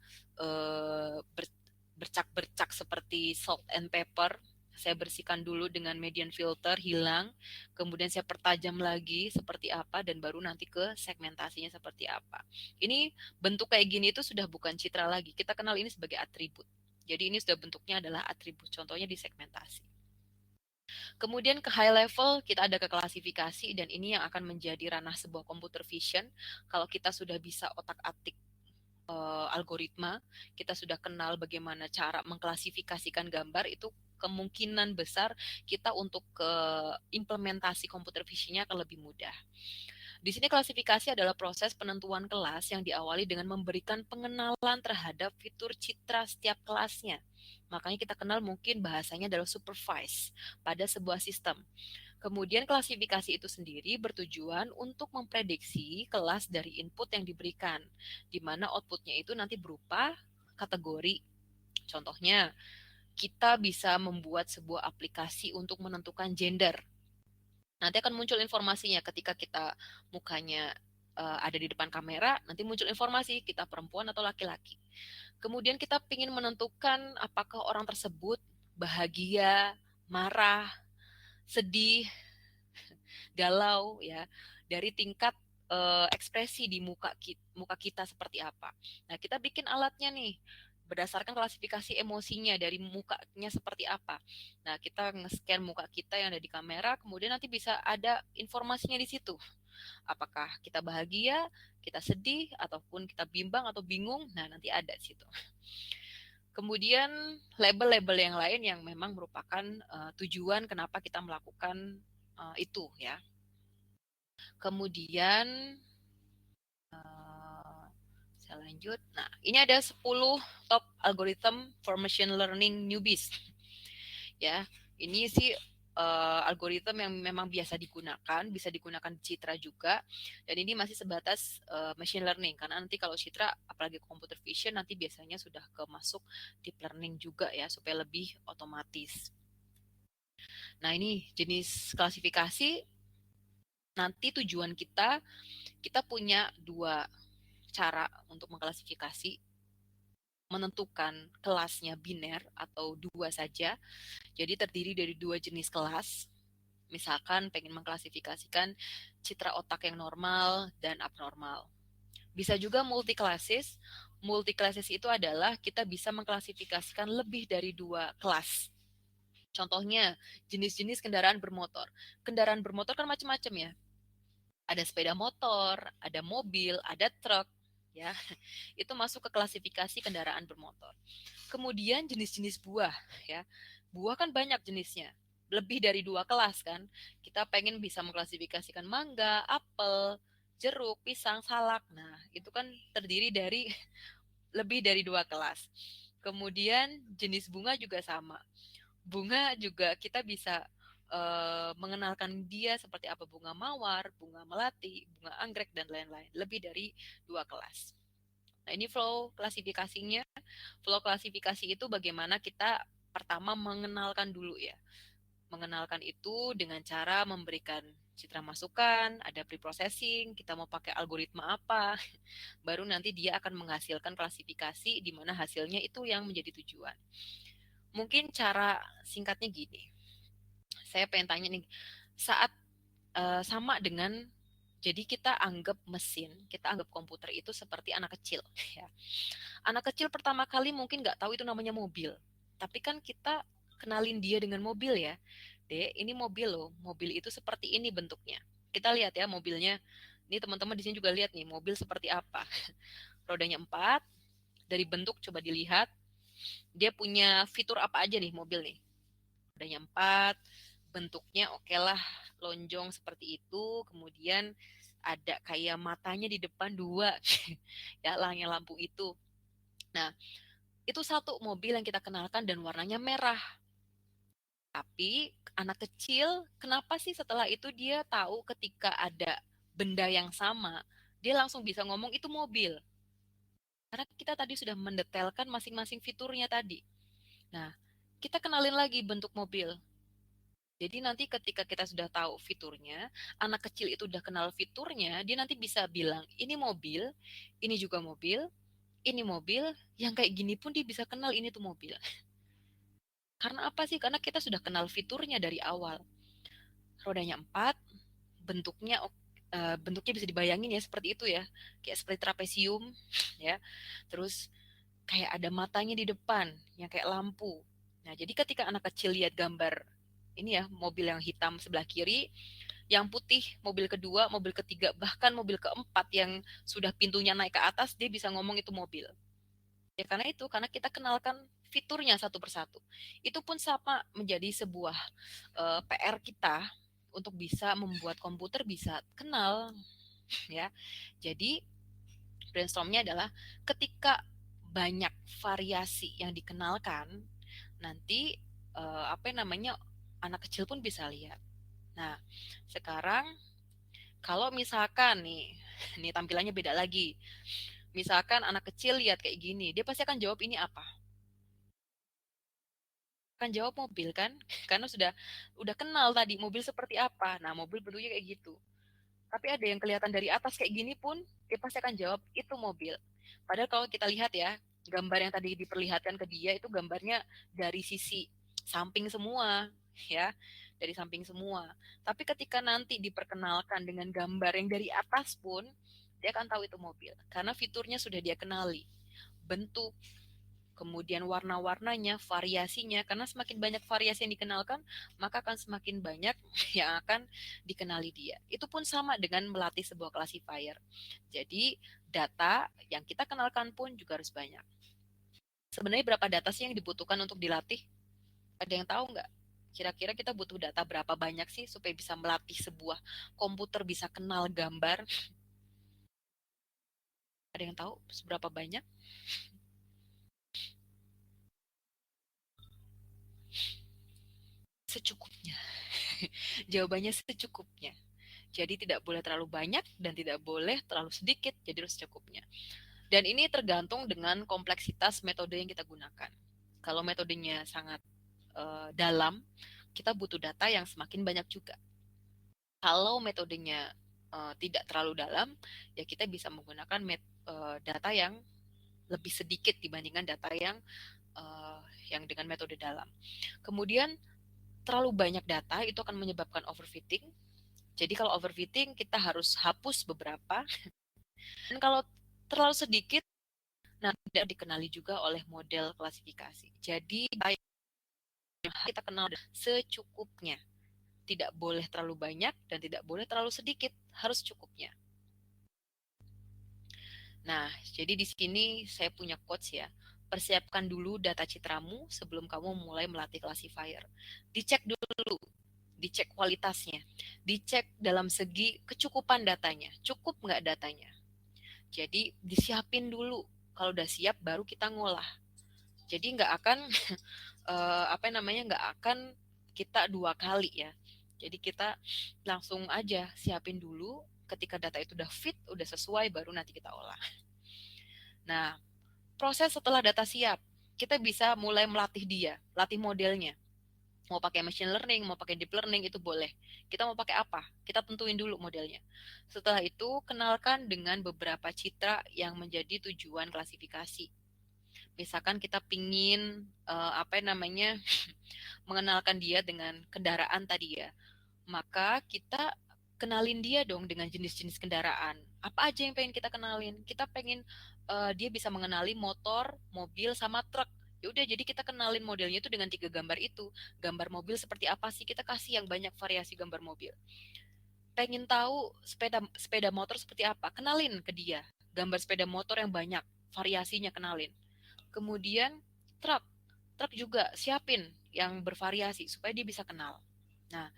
B: bercak-bercak seperti salt and pepper. Saya bersihkan dulu dengan median filter, hilang. Kemudian saya pertajam lagi seperti apa dan baru nanti ke segmentasinya seperti apa. Ini bentuk kayak gini itu sudah bukan citra lagi. Kita kenal ini sebagai atribut. Jadi ini sudah bentuknya adalah atribut. Contohnya di segmentasi. Kemudian ke high level kita ada ke klasifikasi dan ini yang akan menjadi ranah sebuah computer vision. Kalau kita sudah bisa otak-atik algoritma, kita sudah kenal bagaimana cara mengklasifikasikan gambar, itu kemungkinan besar kita untuk ke implementasi computer vision-nya akan lebih mudah. Di sini klasifikasi adalah proses penentuan kelas yang diawali dengan memberikan pengenalan terhadap fitur citra setiap kelasnya. Makanya kita kenal mungkin bahasanya adalah supervise pada sebuah sistem. Kemudian klasifikasi itu sendiri bertujuan untuk memprediksi kelas dari input yang diberikan, di mana outputnya itu nanti berupa kategori. Contohnya, kita bisa membuat sebuah aplikasi untuk menentukan gender. Nanti akan muncul informasinya ketika kita mukanya ada di depan kamera, nanti muncul informasi kita perempuan atau laki-laki. Kemudian kita ingin menentukan apakah orang tersebut bahagia, marah, sedih, galau ya, dari tingkat ekspresi di muka kita seperti apa. Nah, kita bikin alatnya nih berdasarkan klasifikasi emosinya dari mukanya seperti apa. Nah, kita nge-scan muka kita yang ada di kamera, kemudian nanti bisa ada informasinya di situ. Apakah kita bahagia, kita sedih, ataupun kita bimbang atau bingung, nah nanti ada di situ. Kemudian label-label yang lain yang memang merupakan tujuan kenapa kita melakukan itu ya. Kemudian saya lanjut. Nah, ini ada 10 top algorithm for machine learning newbies. Ya, ini sih algoritma yang memang biasa digunakan, bisa digunakan di Citra juga, dan ini masih sebatas machine learning, karena nanti kalau Citra, apalagi computer vision, nanti biasanya sudah masuk deep learning juga ya, supaya lebih otomatis. Nah, ini jenis klasifikasi. Nanti tujuan kita punya 2 cara untuk mengklasifikasi, menentukan kelasnya biner atau 2 saja. Jadi terdiri dari 2 jenis kelas. Misalkan pengen mengklasifikasikan citra otak yang normal dan abnormal. Bisa juga multi-classes. Multi-classes itu adalah kita bisa mengklasifikasikan lebih dari 2 kelas. Contohnya, jenis-jenis kendaraan bermotor. Kendaraan bermotor kan macam-macam ya. Ada sepeda motor, ada mobil, ada truk, ya. Itu masuk ke klasifikasi kendaraan bermotor. Kemudian jenis-jenis buah, ya. Buah kan banyak jenisnya, lebih dari 2 kelas kan. Kita pengen bisa mengklasifikasikan mangga, apel, jeruk, pisang, salak. Nah, itu kan terdiri dari lebih dari 2 kelas. Kemudian jenis bunga juga sama. Bunga juga kita bisa mengenalkan dia seperti apa, bunga mawar, bunga melati, bunga anggrek, dan lain-lain. Lebih dari 2 kelas. Nah, ini flow klasifikasinya. Flow klasifikasi itu bagaimana kita pertama mengenalkan dulu ya. Mengenalkan itu dengan cara memberikan citra masukan, ada pre-processing, kita mau pakai algoritma apa, baru nanti dia akan menghasilkan klasifikasi di mana hasilnya itu yang menjadi tujuan. Mungkin cara singkatnya gini. Saya pengen tanya nih, saat sama dengan, jadi kita anggap mesin, kita anggap komputer itu seperti anak kecil. Ya. Anak kecil pertama kali mungkin nggak tahu itu namanya mobil, tapi kan kita kenalin dia dengan mobil ya. Dek, ini mobil loh, mobil itu seperti ini bentuknya. Kita lihat ya mobilnya, ini teman-teman di sini juga lihat nih, mobil seperti apa. Rodanya 4, dari bentuk coba dilihat, dia punya fitur apa aja nih mobil nih. Rodanya 4, bentuknya oke lah, lonjong seperti itu, kemudian ada kayak matanya di depan dua, ya lampu itu. Nah, itu satu mobil yang kita kenalkan dan warnanya merah. Tapi anak kecil, kenapa sih setelah itu dia tahu ketika ada benda yang sama, dia langsung bisa ngomong itu mobil? Karena kita tadi sudah mendetailkan masing-masing fiturnya tadi. Nah, kita kenalin lagi bentuk mobil. Jadi nanti ketika kita sudah tahu fiturnya, anak kecil itu udah kenal fiturnya, dia nanti bisa bilang, ini juga mobil, ini mobil, yang kayak gini pun dia bisa kenal ini tuh mobil. Karena apa sih? Karena kita sudah kenal fiturnya dari awal. Rodanya 4, bentuknya bentuknya bisa dibayangin ya seperti itu ya. Kayak seperti trapesium ya. Terus kayak ada matanya di depan yang kayak lampu. Nah, jadi ketika anak kecil lihat gambar ini ya, mobil yang hitam sebelah kiri, yang putih mobil kedua, mobil ketiga, bahkan mobil keempat yang sudah pintunya naik ke atas, dia bisa ngomong itu mobil. Ya karena kita kenalkan fiturnya satu persatu. Itu pun sama menjadi sebuah PR kita untuk bisa membuat komputer bisa kenal ya. Jadi brainstormnya adalah ketika banyak variasi yang dikenalkan, nanti anak kecil pun bisa lihat. Nah, sekarang kalau misalkan nih tampilannya beda lagi. Misalkan anak kecil lihat kayak gini, dia pasti akan jawab ini apa? Akan jawab mobil kan? Karena udah kenal tadi mobil seperti apa. Nah, mobil bentuknya kayak gitu. Tapi ada yang kelihatan dari atas kayak gini pun, dia pasti akan jawab itu mobil. Padahal kalau kita lihat ya, gambar yang tadi diperlihatkan ke dia itu gambarnya dari sisi samping semua, ya, dari samping semua. Tapi ketika nanti diperkenalkan dengan gambar yang dari atas pun, dia akan tahu itu mobil. Karena fiturnya sudah dia kenali. Bentuk, kemudian warna-warnanya, variasinya, karena semakin banyak variasi yang dikenalkan, maka akan semakin banyak yang akan dikenali dia. Itu pun sama dengan melatih sebuah classifier. Jadi, data yang kita kenalkan pun juga harus banyak. Sebenarnya berapa data sih yang dibutuhkan untuk dilatih? Ada yang tahu nggak? Kira-kira kita butuh data berapa banyak sih supaya bisa melatih sebuah komputer bisa kenal gambar? Ada yang tahu seberapa banyak? Secukupnya. Jawabannya secukupnya. Jadi tidak boleh terlalu banyak dan tidak boleh terlalu sedikit, jadi harus secukupnya. Dan ini tergantung dengan kompleksitas metode yang kita gunakan. Kalau metodenya sangat dalam, kita butuh data yang semakin banyak juga. Kalau metodenya tidak terlalu dalam, ya kita bisa menggunakan data yang lebih sedikit dibandingkan data yang dengan metode dalam. Kemudian terlalu banyak data itu akan menyebabkan overfitting. Jadi kalau overfitting kita harus hapus beberapa. Dan kalau terlalu sedikit, nah tidak dikenali juga oleh model klasifikasi. Jadi kita kenal secukupnya. Tidak boleh terlalu banyak dan tidak boleh terlalu sedikit, harus cukupnya. Nah, jadi di sini saya punya quotes ya. Persiapkan dulu data citramu sebelum kamu mulai melatih classifier. Dicek dulu, dicek kualitasnya, dicek dalam segi kecukupan datanya, cukup nggak datanya. Jadi disiapin dulu, kalau udah siap baru kita ngolah. Jadi nggak akan nggak akan kita dua kali ya. Jadi kita langsung aja siapin dulu, ketika data itu udah fit, udah sesuai, baru nanti kita olah. Nah, proses setelah data siap, kita bisa mulai melatih dia, latih modelnya. Mau pakai machine learning, mau pakai deep learning, itu boleh. Kita mau pakai apa? Kita tentuin dulu modelnya. Setelah itu, kenalkan dengan beberapa citra yang menjadi tujuan klasifikasi. Misalkan kita pingin mengenalkan dia dengan kendaraan tadi ya, maka kita kenalin dia dong dengan jenis-jenis kendaraan. Apa aja yang pengen kita kenalin? Kita pengen dia bisa mengenali motor, mobil, sama truk. Ya udah, jadi kita kenalin modelnya itu dengan 3 gambar itu. Gambar mobil seperti apa sih? Kita kasih yang banyak variasi gambar mobil. Pengen tahu sepeda motor seperti apa? Kenalin ke dia. Gambar sepeda motor yang banyak, variasinya kenalin. Kemudian truk juga siapin yang bervariasi supaya dia bisa kenal. Nah,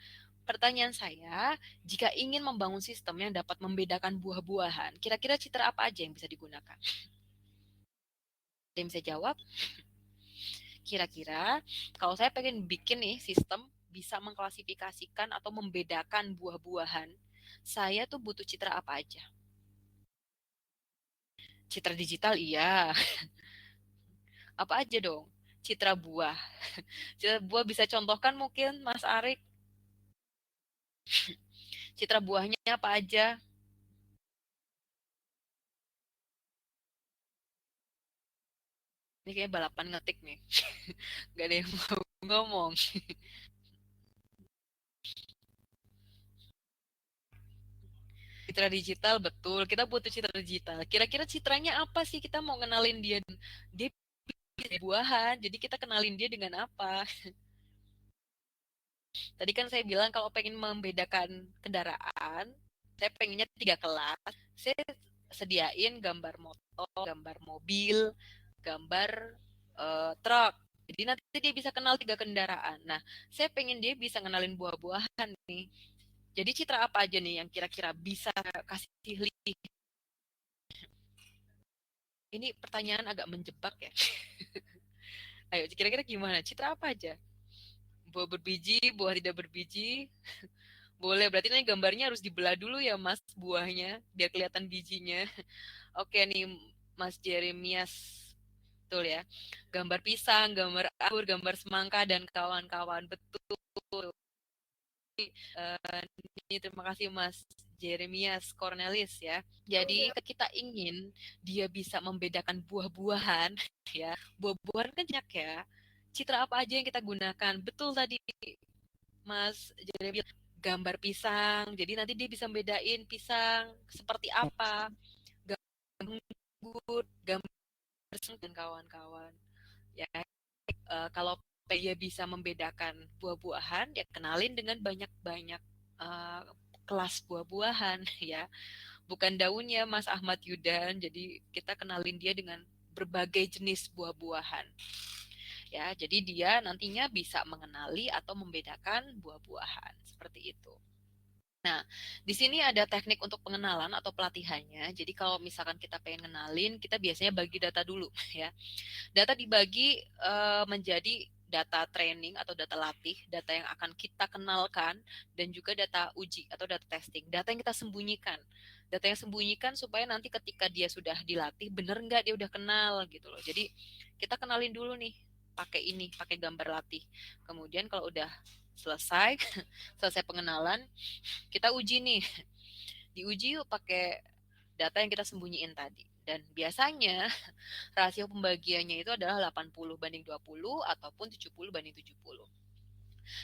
B: pertanyaan saya, jika ingin membangun sistem yang dapat membedakan buah-buahan, kira-kira citra apa aja yang bisa digunakan? Ada yang bisa jawab? Kira-kira kalau saya pengen bikin nih sistem bisa mengklasifikasikan atau membedakan buah-buahan, saya tuh butuh citra apa aja? Citra digital iya. Apa aja dong? Citra buah. Citra buah bisa contohkan mungkin Mas Arik. Citra buahnya apa aja? Ini kayak balapan ngetik nih. Gak ada yang mau ngomong. Citra digital betul. Kita butuh citra digital. Kira-kira citranya apa sih? Kita mau kenalin dia. Dia buahan. Jadi kita kenalin dia dengan apa? Tadi kan saya bilang kalau pengen membedakan kendaraan, saya pengennya 3 kelas. Saya sediain gambar motor, gambar mobil, gambar truk. Jadi nanti dia bisa kenal 3 kendaraan. Nah, saya pengen dia bisa kenalin buah-buahan nih. Jadi citra apa aja nih yang kira-kira bisa kasih link? Ini pertanyaan agak menjebak ya. Ayo, kira-kira gimana? Citra apa aja? Buah berbiji, buah tidak berbiji. Boleh, berarti nih gambarnya harus dibelah dulu ya Mas buahnya, biar kelihatan bijinya. Oke nih Mas Jeremias, betul ya. Gambar pisang, gambar anggur, gambar semangka, dan kawan-kawan. Betul. Ini terima kasih Mas Jeremias Cornelis ya. Jadi kita ingin dia bisa membedakan buah-buahan ya. Buah-buahan kan banyak ya. Citra apa aja yang kita gunakan? Betul tadi Mas Jeremy gambar pisang. Jadi nanti dia bisa bedain pisang seperti apa, gambar gambar dan kawan-kawan. Ya, kalau dia bisa membedakan buah-buahan, ya kenalin dengan banyak-banyak uh, kelas buah-buahan ya. Bukan daunnya Mas Ahmad Yudan. Jadi kita kenalin dia dengan berbagai jenis buah-buahan. Ya, jadi dia nantinya bisa mengenali atau membedakan buah-buahan seperti itu. Nah, di sini ada teknik untuk pengenalan atau pelatihannya. Jadi kalau misalkan kita pengen kenalin, kita biasanya bagi data dulu ya. Data dibagi menjadi data training atau data latih, data yang akan kita kenalkan, dan juga data uji atau data testing, data yang kita sembunyikan. Data yang sembunyikan supaya nanti ketika dia sudah dilatih, bener nggak dia udah kenal gitu loh. Jadi kita kenalin dulu nih, pakai ini, pakai gambar latih. Kemudian kalau udah selesai, selesai pengenalan, kita uji nih. Diuji yuk pakai data yang kita sembunyiin tadi. Dan biasanya rasio pembagiannya itu adalah 80/20 ataupun 70/70.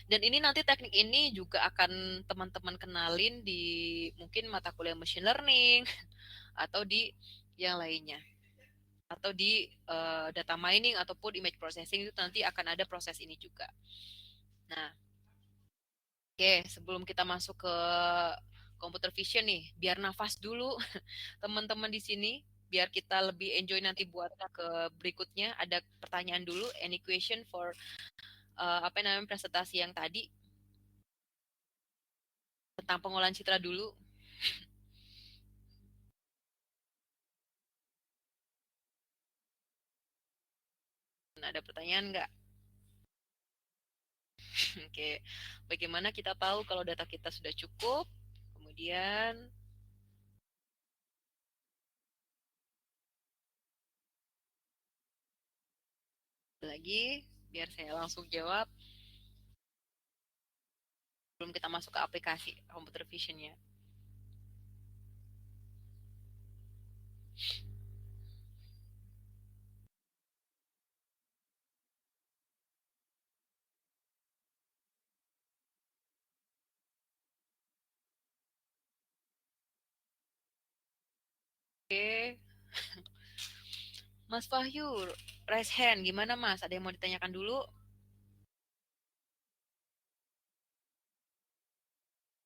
B: Dan ini nanti teknik ini juga akan teman-teman kenalin di mungkin mata kuliah machine learning atau di yang lainnya. Atau di data mining ataupun image processing itu nanti akan ada proses ini juga. Nah, oke, sebelum kita masuk ke computer vision nih, biar nafas dulu teman-teman di sini, biar kita lebih enjoy nanti buat ke berikutnya. Ada pertanyaan dulu, any question for apa namanya presentasi yang tadi tentang pengolahan citra dulu. Nah, ada pertanyaan nggak? Oke, bagaimana kita tahu kalau data kita sudah cukup? Kemudian lagi, biar saya langsung jawab sebelum kita masuk ke aplikasi computer vision-nya. Oke, Mas Wahyu, raise hand. Gimana Mas? Ada yang mau ditanyakan dulu?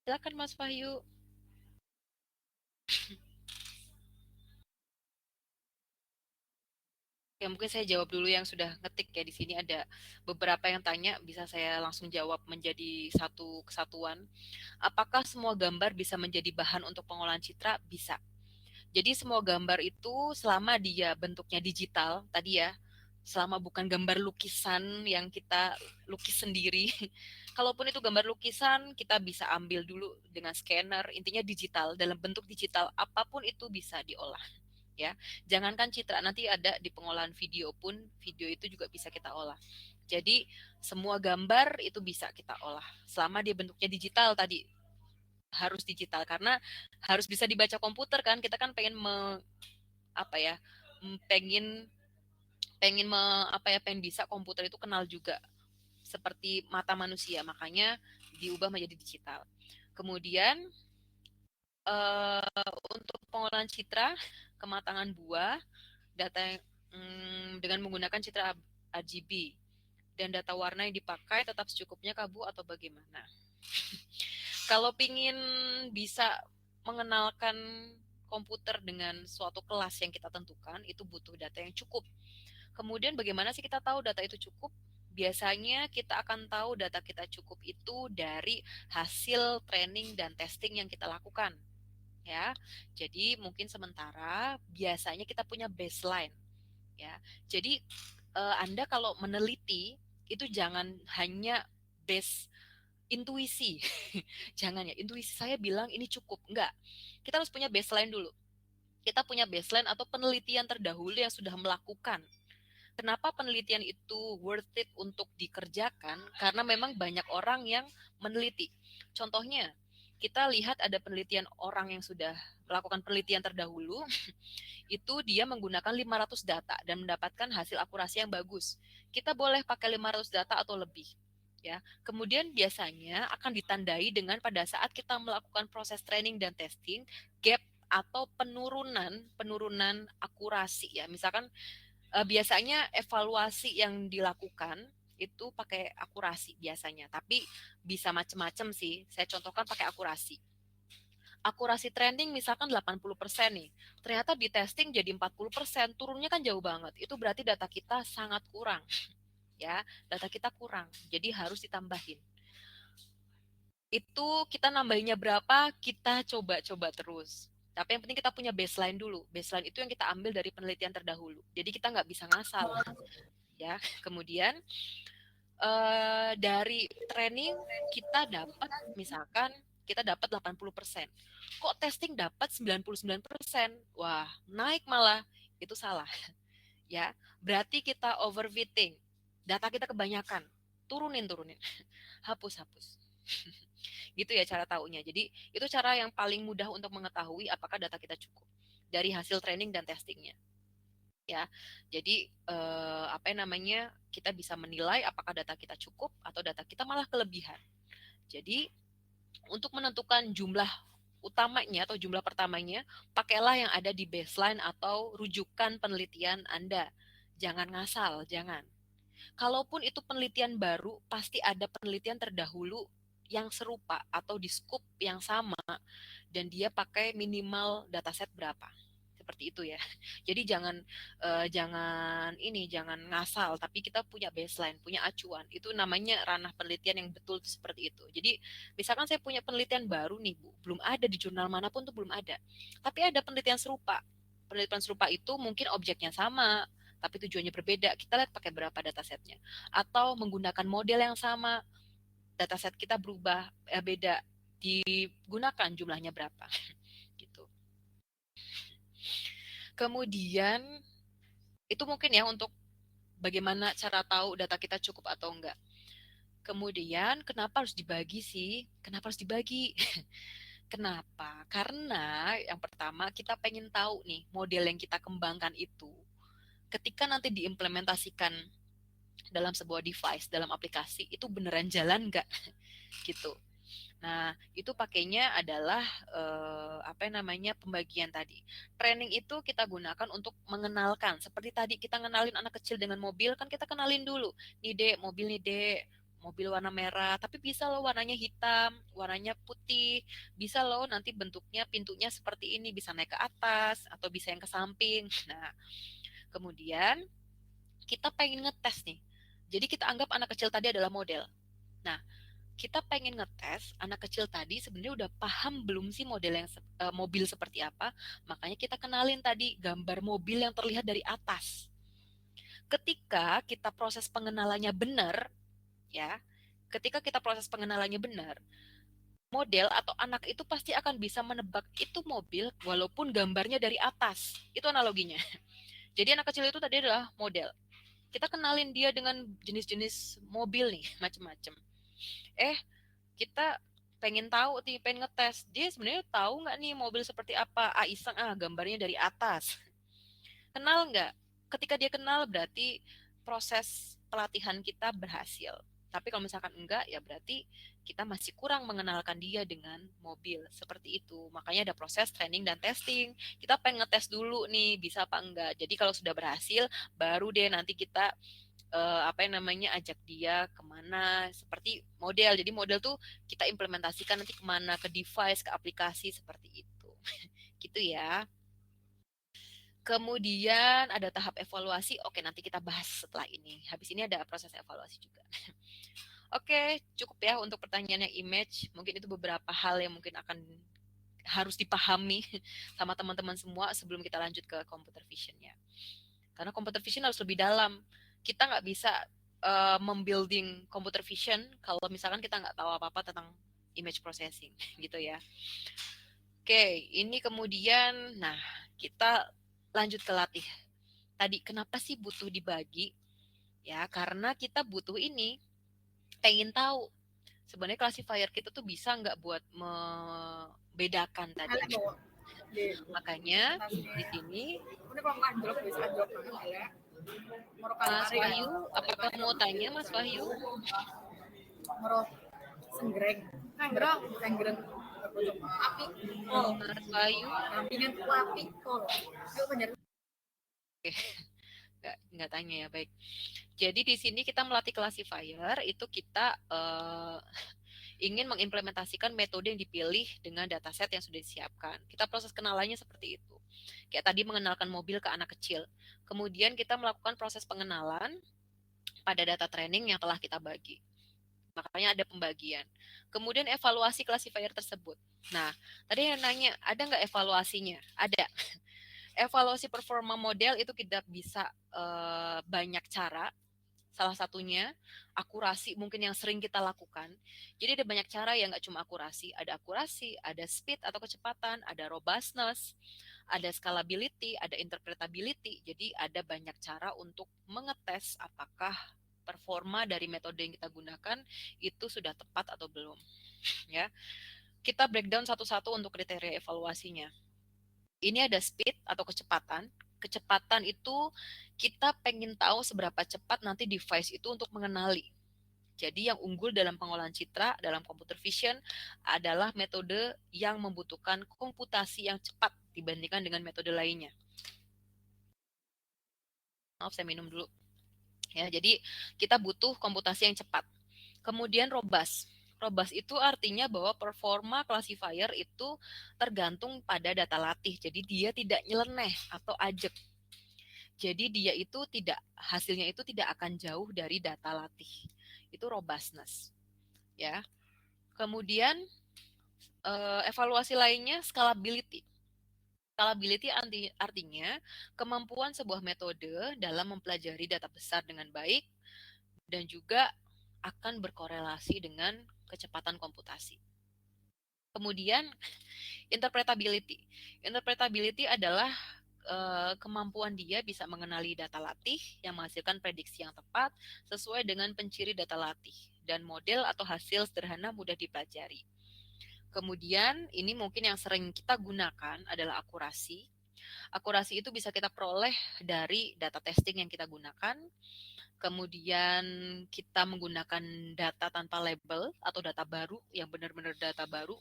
B: Silakan Mas Wahyu. Ya mungkin saya jawab dulu yang sudah ngetik ya. Di sini ada beberapa yang tanya, bisa saya langsung jawab menjadi satu kesatuan. Apakah semua gambar bisa menjadi bahan untuk pengolahan citra? Bisa. Jadi semua gambar itu selama dia bentuknya digital tadi ya, selama bukan gambar lukisan yang kita lukis sendiri. Kalaupun itu gambar lukisan, kita bisa ambil dulu dengan scanner, intinya digital, dalam bentuk digital apapun itu bisa diolah. Ya, jangankan citra, nanti ada di pengolahan video pun, video itu juga bisa kita olah. Jadi semua gambar itu bisa kita olah selama dia bentuknya digital tadi, harus digital karena harus bisa dibaca komputer kan. Kita kan pengen apa ya, pengen pengen pengen bisa komputer itu kenal juga seperti mata manusia, makanya diubah menjadi digital. Kemudian untuk pengolahan citra, kematangan buah, data dengan menggunakan citra RGB dan data warna yang dipakai tetap secukupnya kah Bu atau bagaimana? Kalau pingin bisa mengenalkan komputer dengan suatu kelas yang kita tentukan, itu butuh data yang cukup. Kemudian bagaimana sih kita tahu data itu cukup? Biasanya kita akan tahu data kita cukup itu dari hasil training dan testing yang kita lakukan. Ya, jadi mungkin sementara biasanya kita punya baseline. Ya, jadi Anda kalau meneliti itu jangan hanya base intuisi. Jangan ya, intuisi saya bilang ini cukup. Enggak. Kita harus punya baseline dulu. Kita punya baseline atau penelitian terdahulu yang sudah melakukan. Kenapa penelitian itu worth it untuk dikerjakan? Karena memang banyak orang yang meneliti. Contohnya, kita lihat ada penelitian orang yang sudah melakukan penelitian terdahulu, itu dia menggunakan 500 data dan mendapatkan hasil akurasi yang bagus. Kita boleh pakai 500 data atau lebih. Ya, kemudian biasanya akan ditandai dengan pada saat kita melakukan proses training dan testing, gap atau penurunan akurasi ya. Misalkan biasanya evaluasi yang dilakukan itu pakai akurasi biasanya, tapi bisa macam-macam sih. Saya contohkan pakai akurasi. Akurasi trending misalkan 80% nih. Ternyata di testing jadi 40%, turunnya kan jauh banget. Itu berarti data kita sangat kurang. Ya, data kita kurang. Jadi harus ditambahin. Itu kita nambahinnya berapa, kita coba-coba terus. Tapi yang penting kita punya baseline dulu. Baseline itu yang kita ambil dari penelitian terdahulu. Jadi kita nggak bisa ngasal. Ya, kemudian dari training kita dapat misalkan kita dapat 80%. Kok testing dapat 99%? Wah, naik malah. Itu salah. Ya, berarti kita overfitting. Data kita kebanyakan. Turunin. Hapus. Gitu ya cara taunya. Jadi itu cara yang paling mudah untuk mengetahui apakah data kita cukup dari hasil training dan testingnya. Ya, jadi kita bisa menilai apakah data kita cukup atau data kita malah kelebihan. Jadi untuk menentukan jumlah utamanya atau jumlah pertamanya, pakailah yang ada di baseline atau rujukan penelitian Anda. Jangan ngasal, jangan. Kalaupun itu penelitian baru, pasti ada penelitian terdahulu yang serupa atau di scope yang sama dan dia pakai minimal dataset berapa. Seperti itu ya. Jadi jangan ngasal, tapi kita punya baseline, punya acuan. Itu namanya ranah penelitian yang betul seperti itu. Jadi misalkan saya punya penelitian baru nih Bu, belum ada di jurnal manapun tuh belum ada. Tapi ada penelitian serupa. Penelitian serupa itu mungkin objeknya sama, tapi tujuannya berbeda. Kita lihat pakai berapa datasetnya. Atau menggunakan model yang sama, dataset kita berubah, beda, digunakan jumlahnya berapa. Gitu. Kemudian itu mungkin ya untuk bagaimana cara tahu data kita cukup atau enggak. Kemudian kenapa harus dibagi sih? Kenapa harus dibagi? Kenapa? Karena yang pertama kita pengen tahu nih model yang kita kembangkan itu ketika nanti diimplementasikan dalam sebuah device, dalam aplikasi itu beneran jalan nggak? Gitu. Nah, itu pakainya adalah pembagian tadi. Training itu kita gunakan untuk mengenalkan. Seperti tadi kita kenalin anak kecil dengan mobil, kan kita kenalin dulu. Nih Dek, mobil nih Dek. Mobil warna merah, tapi bisa loh warnanya hitam, warnanya putih. Bisa loh nanti bentuknya pintunya seperti ini, bisa naik ke atas atau bisa yang ke samping. Nah, kemudian kita pengen ngetes nih. Jadi kita anggap anak kecil tadi adalah model. Nah, kita pengen ngetes anak kecil tadi sebenarnya udah paham belum sih model yang mobil seperti apa. Makanya kita kenalin tadi gambar mobil yang terlihat dari atas. Ketika kita proses pengenalannya benar, ya, ketika kita proses pengenalannya benar, model atau anak itu pasti akan bisa menebak itu mobil walaupun gambarnya dari atas. Itu analoginya. Jadi anak kecil itu tadi adalah model. Kita kenalin dia dengan jenis-jenis mobil nih, macam-macam. Kita pengen tahu nih, pengen ngetes. Dia sebenarnya tahu nggak nih mobil seperti apa? Iseng, gambarnya dari atas. Kenal nggak? Ketika dia kenal berarti proses pelatihan kita berhasil. Tapi kalau misalkan enggak, ya berarti kita masih kurang mengenalkan dia dengan mobil. Seperti itu. Makanya ada proses training dan testing. Kita pengen ngetes dulu nih, bisa apa enggak. Jadi kalau sudah berhasil, baru deh nanti kita ajak dia kemana, seperti model. Jadi model tuh kita implementasikan nanti kemana, ke device, ke aplikasi, seperti itu. Gitu ya. Kemudian ada tahap evaluasi. Oke, nanti kita bahas setelah ini. Habis ini ada proses evaluasi juga. Oke, cukup ya untuk pertanyaan yang image. Mungkin itu beberapa hal yang mungkin akan harus dipahami sama teman-teman semua sebelum kita lanjut ke computer vision-nya. Karena computer vision harus lebih dalam. Kita nggak bisa membuilding computer vision kalau misalkan kita nggak tahu apa-apa tentang image processing, gitu ya. Oke, ini kemudian, nah kita lanjut ke latih. Tadi kenapa sih butuh dibagi? Ya, karena kita butuh ini, pengen tahu sebenarnya classifier kita tuh bisa nggak buat membedakan tadi. Makanya di sini Mas Wahyu, apakah mau tanya Mas Wahyu?
C: Senggreng. Api.
B: Mas Wahyu?
C: Rampingan api.
B: Nggak tanya ya, baik. Jadi di sini kita melatih classifier, itu kita ingin mengimplementasikan metode yang dipilih dengan dataset yang sudah disiapkan. Kita proses kenalannya seperti itu. Kayak tadi mengenalkan mobil ke anak kecil. Kemudian kita melakukan proses pengenalan pada data training yang telah kita bagi. Makanya ada pembagian. Kemudian evaluasi classifier tersebut. Nah, tadi yang nanya, ada nggak evaluasinya? Ada. Evaluasi performa model itu kita bisa banyak cara. Salah satunya akurasi mungkin yang sering kita lakukan. Jadi ada banyak cara yang nggak cuma akurasi. Ada speed atau kecepatan, ada robustness, ada scalability, ada interpretability. Jadi ada banyak cara untuk mengetes apakah performa dari metode yang kita gunakan itu sudah tepat atau belum. Ya, kita breakdown satu-satu untuk kriteria evaluasinya. Ini ada speed atau kecepatan. Kecepatan itu kita pengen tahu seberapa cepat nanti device itu untuk mengenali. Jadi yang unggul dalam pengolahan citra, dalam computer vision adalah metode yang membutuhkan komputasi yang cepat dibandingkan dengan metode lainnya. Maaf, saya minum dulu. Ya, jadi kita butuh komputasi yang cepat. Kemudian robust. Robust itu artinya bahwa performa classifier itu tergantung pada data latih. Jadi dia tidak nyeleneh atau ajek. Jadi dia itu hasilnya itu tidak akan jauh dari data latih. Itu robustness. Ya. Kemudian evaluasi lainnya scalability. Scalability artinya kemampuan sebuah metode dalam mempelajari data besar dengan baik dan juga akan berkorelasi dengan kecepatan komputasi. Kemudian interpretability. Interpretability adalah kemampuan dia bisa mengenali data latih yang menghasilkan prediksi yang tepat sesuai dengan penciri data latih dan model atau hasil sederhana mudah dipelajari. Kemudian ini mungkin yang sering kita gunakan adalah akurasi. Akurasi itu bisa kita peroleh dari data testing yang kita gunakan. Kemudian kita menggunakan data tanpa label atau data baru yang benar-benar data baru.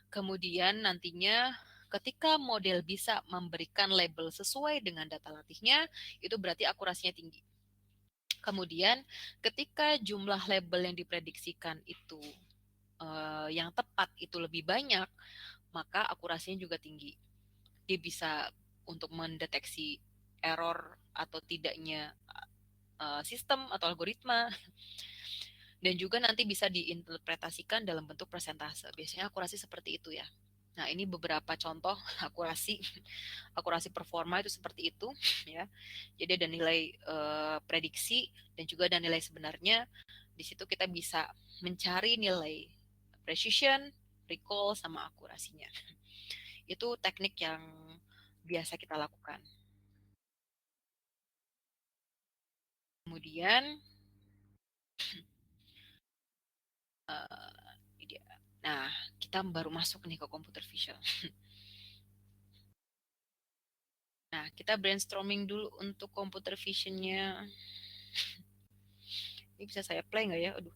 B: Kemudian nantinya ketika model bisa memberikan label sesuai dengan data latihnya, itu berarti akurasinya tinggi. Kemudian ketika jumlah label yang diprediksikan itu yang tepat itu lebih banyak, maka akurasinya juga tinggi. Dia bisa untuk mendeteksi error atau tidaknya sistem atau algoritma. Dan juga nanti bisa diinterpretasikan dalam bentuk persentase. Biasanya akurasi seperti itu ya. Nah, ini beberapa contoh akurasi performa itu seperti itu ya. Jadi ada nilai prediksi dan juga ada nilai sebenarnya. Di situ kita bisa mencari nilai precision, recall sama akurasinya. Itu teknik yang biasa kita lakukan. Kemudian nah, kita baru masuk nih ke computer vision. Nah, kita brainstorming dulu untuk computer vision-nya. Ini bisa saya play nggak ya? Aduh,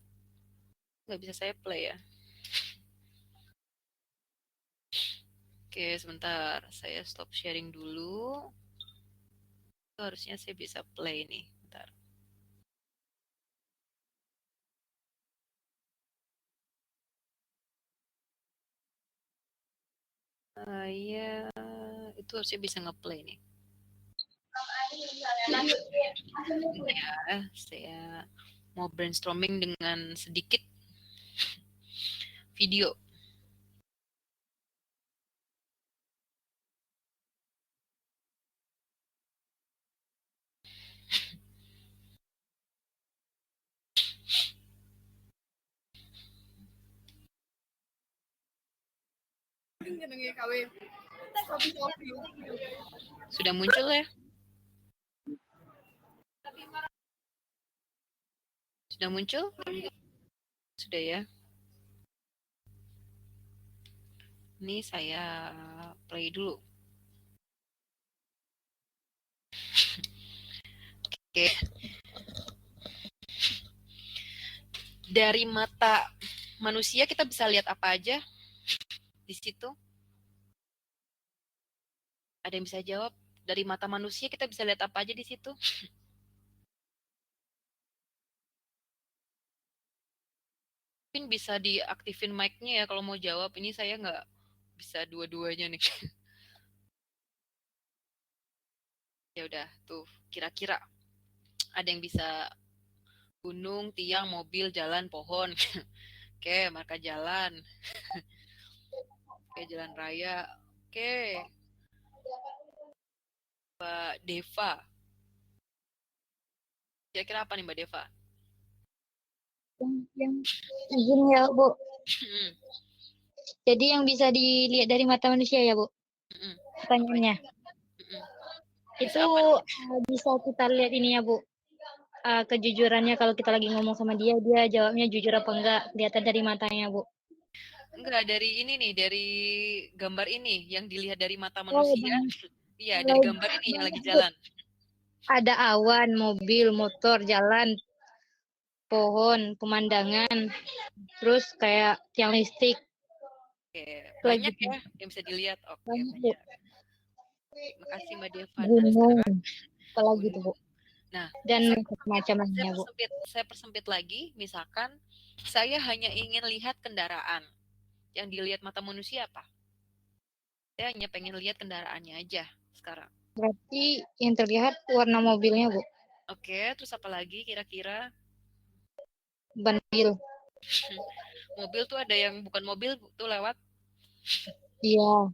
B: nggak bisa saya play ya. Oke, sebentar. Saya stop sharing dulu. Itu harusnya saya bisa play nih. Bentar. Ya, itu harusnya bisa nge-play nih. Saya mau brainstorming dengan sedikit video. Sudah muncul ya? Sudah muncul? Sudah ya? Ini saya play dulu. Oke. Dari mata manusia kita bisa lihat apa aja di situ? Ada yang bisa jawab? Dari mata manusia kita bisa lihat apa aja di situ? Mungkin bisa diaktifin mic-nya ya kalau mau jawab. Ini saya nggak bisa dua-duanya nih. Ya udah, tuh kira-kira ada yang bisa gunung, tiang, mobil, jalan, pohon. Oke, marka jalan. Oke, jalan raya. Oke, Mbak Deva. Kira-kira apa nih Mbak Deva?
E: Yang izin ya Bu.
B: Hmm,
E: Jadi yang bisa dilihat dari mata manusia ya Bu.
B: hmm,
E: Pertanyaannya.
B: hmm.
E: Itu
B: Bisa apa?
E: bisa kita lihat ini ya Bu. Kejujurannya kalau kita lagi ngomong sama dia jawabnya jujur apa enggak, kelihatan dari matanya Bu.
B: Enggak, dari ini nih, dari gambar ini yang dilihat dari mata
E: Oh,
B: manusia. Iya, dari gambar ini yang lagi jalan.
E: ada awan, mobil, motor, jalan, pohon, pemandangan, terus kayak tiang listrik.
B: Oke,
E: Lagi
B: banyak ya yang bisa dilihat. Oke,
E: banyak Bu.
B: banyak. Terima kasih Mbak Deva. Nah,
E: Gunung,
B: sekarang
E: apalagi tuh
B: gunung.
E: Bu.
B: Nah,
E: Dan
B: saya
E: macam lainnya Bu.
B: saya persempit lagi, misalkan saya hanya ingin lihat kendaraan. Yang dilihat mata manusia apa? Saya hanya pengen lihat kendaraannya aja sekarang.
E: Berarti yang terlihat warna mobilnya Bu.
B: Oke, terus apa lagi kira-kira?
E: Ban mobil.
B: Mobil tuh ada yang bukan mobil tuh lewat.
E: Iya.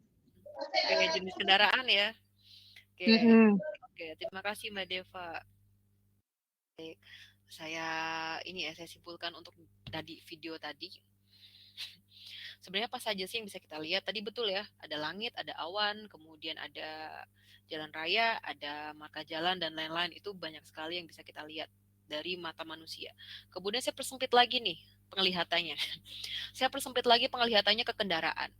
B: Oke, jenis kendaraan ya. Oke, oke, terima kasih Mbak Deva. Saya simpulkan untuk tadi video tadi. Sebenarnya apa saja sih yang bisa kita lihat? Tadi betul ya, ada langit, ada awan, kemudian ada jalan raya, ada marka jalan dan lain-lain. Itu banyak sekali yang bisa kita lihat dari mata manusia. Kemudian saya persempit lagi nih penglihatannya. Saya persempit lagi penglihatannya ke kendaraan.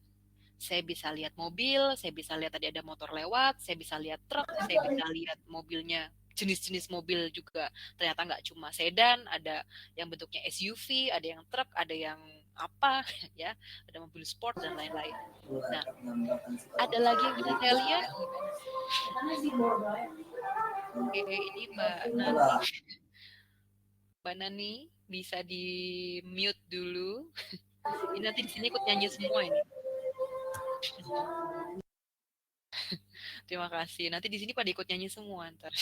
B: Saya bisa lihat mobil, saya bisa lihat tadi ada motor lewat, saya bisa lihat truk, saya bisa lihat mobilnya, jenis-jenis mobil juga ternyata nggak cuma sedan, ada yang bentuknya SUV, ada yang truk, ada yang apa ya, ada mobil sport dan lain-lain. Nah, ada lagi yang bisa saya lihat. Oke, ini Mbak Nani bisa di mute dulu. Ini nanti di sini ikut nyanyi semua ini. Terima kasih. Nanti di sini pada ikut nyanyi semua ntar.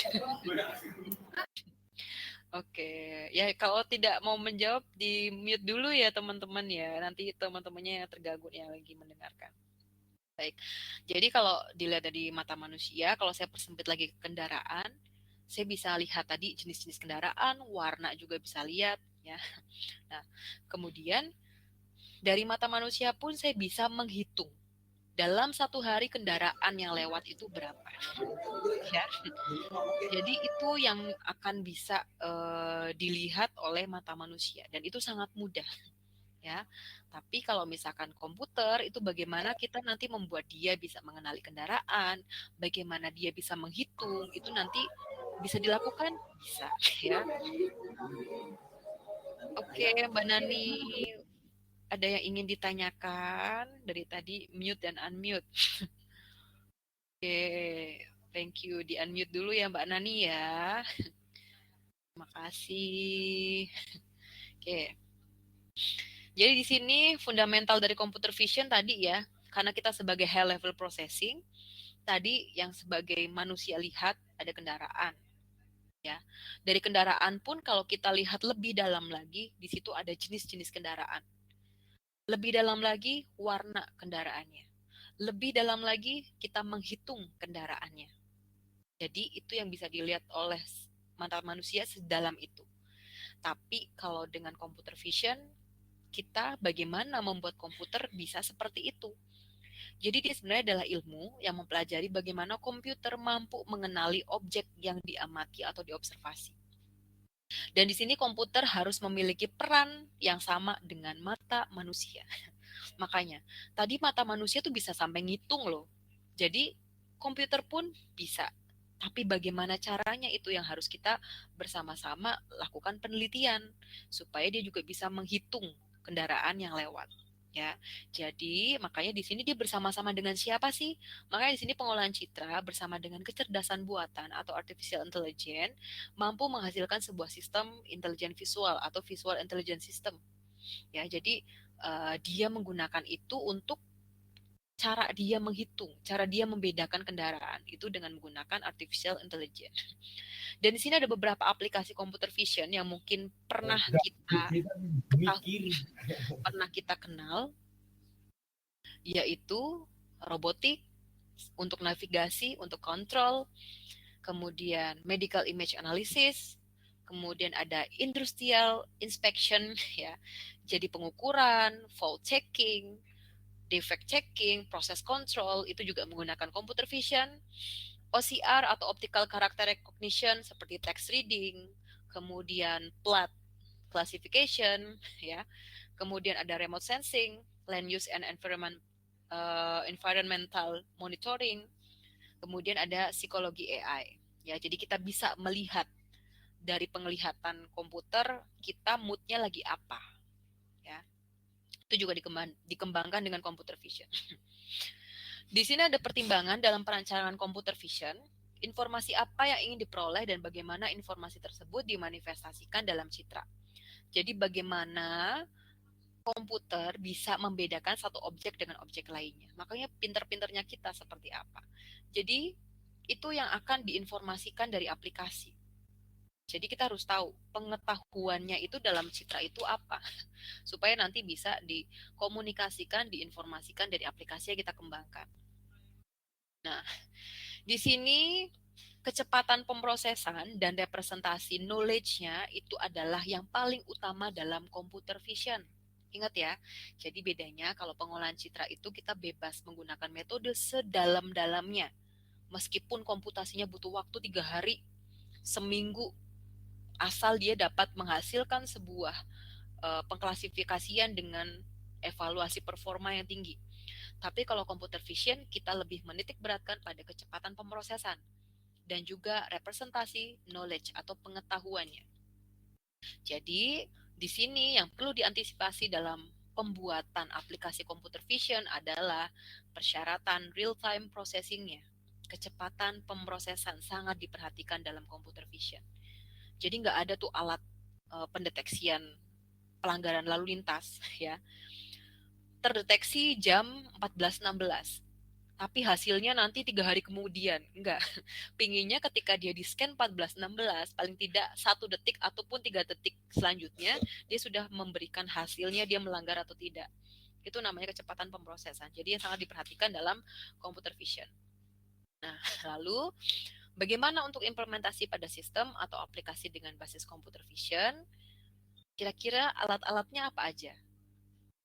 B: Ya, kalau tidak mau menjawab di mute dulu ya teman-teman ya. Nanti teman-temannya yang terganggu yang lagi mendengarkan. Baik. Jadi kalau dilihat dari mata manusia, kalau saya persempit lagi ke kendaraan, saya bisa lihat tadi jenis-jenis kendaraan, warna juga bisa lihat ya. Nah, kemudian dari mata manusia pun saya bisa menghitung dalam satu hari kendaraan yang lewat itu berapa ya. Jadi itu yang akan bisa dilihat oleh mata manusia dan itu sangat mudah ya. Tapi kalau misalkan komputer itu bagaimana kita nanti membuat dia bisa mengenali kendaraan, bagaimana dia bisa menghitung, itu nanti bisa dilakukan, bisa ya. Oke, Mbak Nani, ada yang ingin ditanyakan dari tadi mute dan unmute. Oke, thank you. Di unmute dulu ya Mbak Nani ya. Terima kasih. Oke. Jadi di sini fundamental dari computer vision tadi ya, karena kita sebagai high level processing, tadi yang sebagai manusia lihat ada kendaraan. Ya. Dari kendaraan pun kalau kita lihat lebih dalam lagi, di situ ada jenis-jenis kendaraan. Lebih dalam lagi warna kendaraannya. Lebih dalam lagi kita menghitung kendaraannya. Jadi itu yang bisa dilihat oleh mata manusia sedalam itu. Tapi kalau dengan computer vision, kita bagaimana membuat komputer bisa seperti itu. Jadi dia sebenarnya adalah ilmu yang mempelajari bagaimana komputer mampu mengenali objek yang diamati atau diobservasi. Dan di sini komputer harus memiliki peran yang sama dengan mata manusia. Makanya, tadi mata manusia tuh bisa sampai ngitung loh. Jadi, komputer pun bisa. Tapi bagaimana caranya itu yang harus kita bersama-sama lakukan penelitian supaya dia juga bisa menghitung kendaraan yang lewat. Ya, jadi makanya di sini dia bersama-sama dengan siapa sih? Makanya di sini pengolahan citra bersama dengan kecerdasan buatan atau artificial intelligence mampu menghasilkan sebuah sistem intelijen visual atau visual intelligence system. Ya, jadi dia menggunakan itu untuk cara dia menghitung, cara dia membedakan kendaraan itu dengan menggunakan artificial intelligence. Dan di sini ada beberapa aplikasi computer vision yang mungkin pernah kita kenal, yaitu robotik untuk navigasi, untuk kontrol, kemudian medical image analysis, kemudian ada industrial inspection ya, jadi pengukuran, fault checking, defect checking, proses control itu juga menggunakan computer vision, OCR atau optical character recognition seperti text reading, kemudian plot classification ya, kemudian ada remote sensing, land use and environmental monitoring, kemudian ada psikologi AI ya, jadi kita bisa melihat dari penglihatan komputer kita moodnya lagi apa ya. Itu juga dikembangkan dengan computer vision. Di sini ada pertimbangan dalam perancangan computer vision, informasi apa yang ingin diperoleh dan bagaimana informasi tersebut dimanifestasikan dalam citra. Jadi bagaimana komputer bisa membedakan satu objek dengan objek lainnya. Makanya pinter-pinternya kita seperti apa. Jadi itu yang akan diinformasikan dari aplikasi. Jadi kita harus tahu pengetahuannya itu dalam citra itu apa, supaya nanti bisa dikomunikasikan, diinformasikan dari aplikasi yang kita kembangkan. Nah, di sini kecepatan pemrosesan dan representasi knowledge-nya itu adalah yang paling utama dalam computer vision. Ingat ya, jadi bedanya kalau pengolahan citra itu kita bebas menggunakan metode sedalam-dalamnya. Meskipun komputasinya butuh waktu 3 hari, seminggu, asal dia dapat menghasilkan sebuah pengklasifikasian dengan evaluasi performa yang tinggi. Tapi kalau computer vision kita lebih menitik beratkan pada kecepatan pemrosesan dan juga representasi knowledge atau pengetahuannya. Jadi di sini yang perlu diantisipasi dalam pembuatan aplikasi computer vision adalah persyaratan real-time processing-nya. Kecepatan pemrosesan sangat diperhatikan dalam computer vision. Jadi nggak ada tuh alat pendeteksian pelanggaran lalu lintas ya. Terdeteksi jam 14.16. tapi hasilnya nanti 3 hari kemudian. Enggak. Pinginnya ketika dia di scan 14-16, paling tidak 1 detik ataupun 3 detik selanjutnya, dia sudah memberikan hasilnya dia melanggar atau tidak. Itu namanya kecepatan pemrosesan. Jadi yang sangat diperhatikan dalam computer vision. Nah, lalu bagaimana untuk implementasi pada sistem atau aplikasi dengan basis computer vision? Kira-kira alat-alatnya apa aja?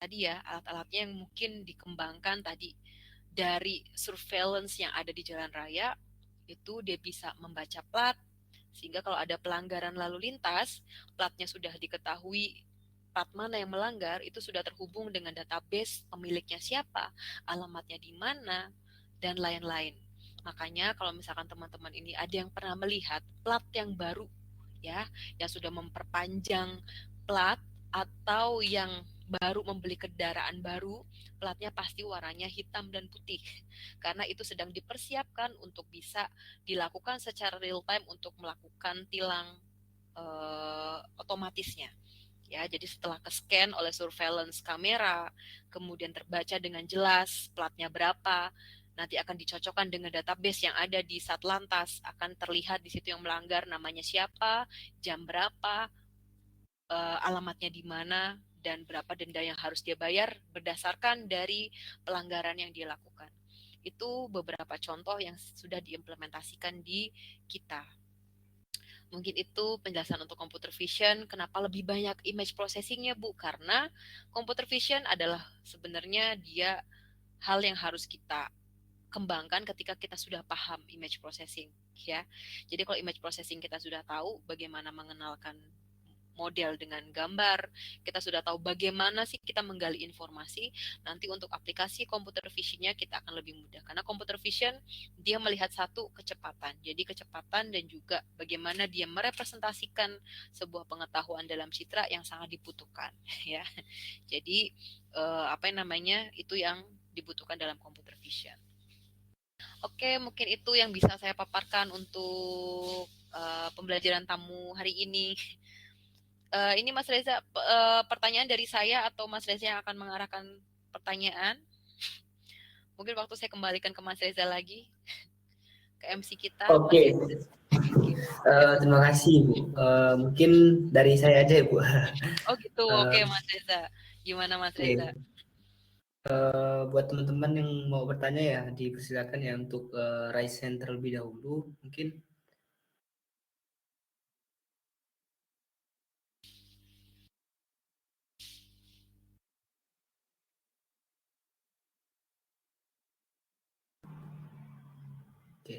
B: Tadi ya, alat-alatnya yang mungkin dikembangkan tadi dari surveillance yang ada di jalan raya, itu dia bisa membaca plat, sehingga kalau ada pelanggaran lalu lintas, platnya sudah diketahui, plat mana yang melanggar, itu sudah terhubung dengan database pemiliknya siapa, alamatnya di mana, dan lain-lain. Makanya kalau misalkan teman-teman ini ada yang pernah melihat plat yang baru, ya, yang sudah memperpanjang plat atau yang baru membeli kendaraan baru, platnya pasti warnanya hitam dan putih. Karena itu sedang dipersiapkan untuk bisa dilakukan secara real time untuk melakukan tilang otomatisnya. Ya, jadi setelah ke-scan oleh surveillance kamera, kemudian terbaca dengan jelas platnya berapa, nanti akan dicocokkan dengan database yang ada di Satlantas, akan terlihat di situ yang melanggar namanya siapa, jam berapa, alamatnya di mana, dan berapa denda yang harus dia bayar berdasarkan dari pelanggaran yang dia lakukan. Itu beberapa contoh yang sudah diimplementasikan di kita. Mungkin itu penjelasan untuk computer vision. Kenapa lebih banyak image processing-nya, Bu? Karena computer vision adalah sebenarnya dia hal yang harus kita kembangkan ketika kita sudah paham image processing, ya. Jadi kalau image processing kita sudah tahu bagaimana mengenalkan model dengan gambar, kita sudah tahu bagaimana sih kita menggali informasi, nanti untuk aplikasi computer vision-nya kita akan lebih mudah. Karena computer vision, dia melihat satu kecepatan. Jadi kecepatan dan juga bagaimana dia merepresentasikan sebuah pengetahuan dalam citra yang sangat dibutuhkan. Ya, jadi itu yang dibutuhkan dalam computer vision. Oke, mungkin itu yang bisa saya paparkan untuk pembelajaran tamu hari ini. Ini Mas Reza, pertanyaan dari saya atau Mas Reza yang akan mengarahkan pertanyaan? Mungkin waktu saya kembalikan ke Mas Reza lagi, ke MC kita.
A: Oke, terima kasih Bu. Mungkin dari saya aja ya Bu.
B: Oh gitu, oke Mas Reza. Gimana Mas Reza?
A: Buat teman-teman yang mau bertanya ya, dipersilakan ya untuk raise hand terlebih dahulu. Mungkin oke.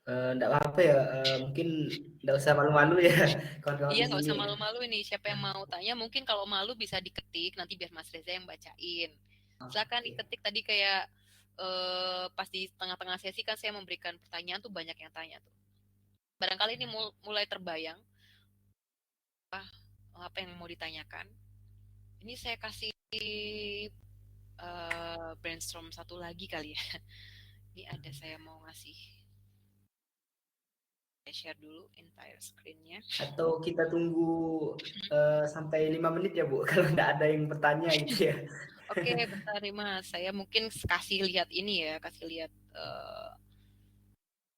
A: Enggak apa-apa ya, mungkin enggak usah malu-malu ya kawan-kawan
B: Iya,
A: di
B: nggak
A: sini.
B: usah malu-malu ini. Siapa yang mau tanya, mungkin kalau malu bisa diketik, nanti biar Mas Reza yang bacain. Silakan
A: Oke.
B: diketik tadi kayak pas di tengah-tengah sesi kan saya memberikan pertanyaan tuh banyak yang tanya tuh. Barangkali ini mulai terbayang apa yang mau ditanyakan. Ini saya kasih brainstorm satu lagi kali ya. Ini ada saya mau ngasih. Saya share dulu entire screen-nya.
A: Atau kita tunggu sampai 5 menit ya Bu, kalau enggak ada yang bertanya gitu ya.
B: Oke, bentar nih Mas. Saya mungkin kasih lihat ini ya, kasih lihat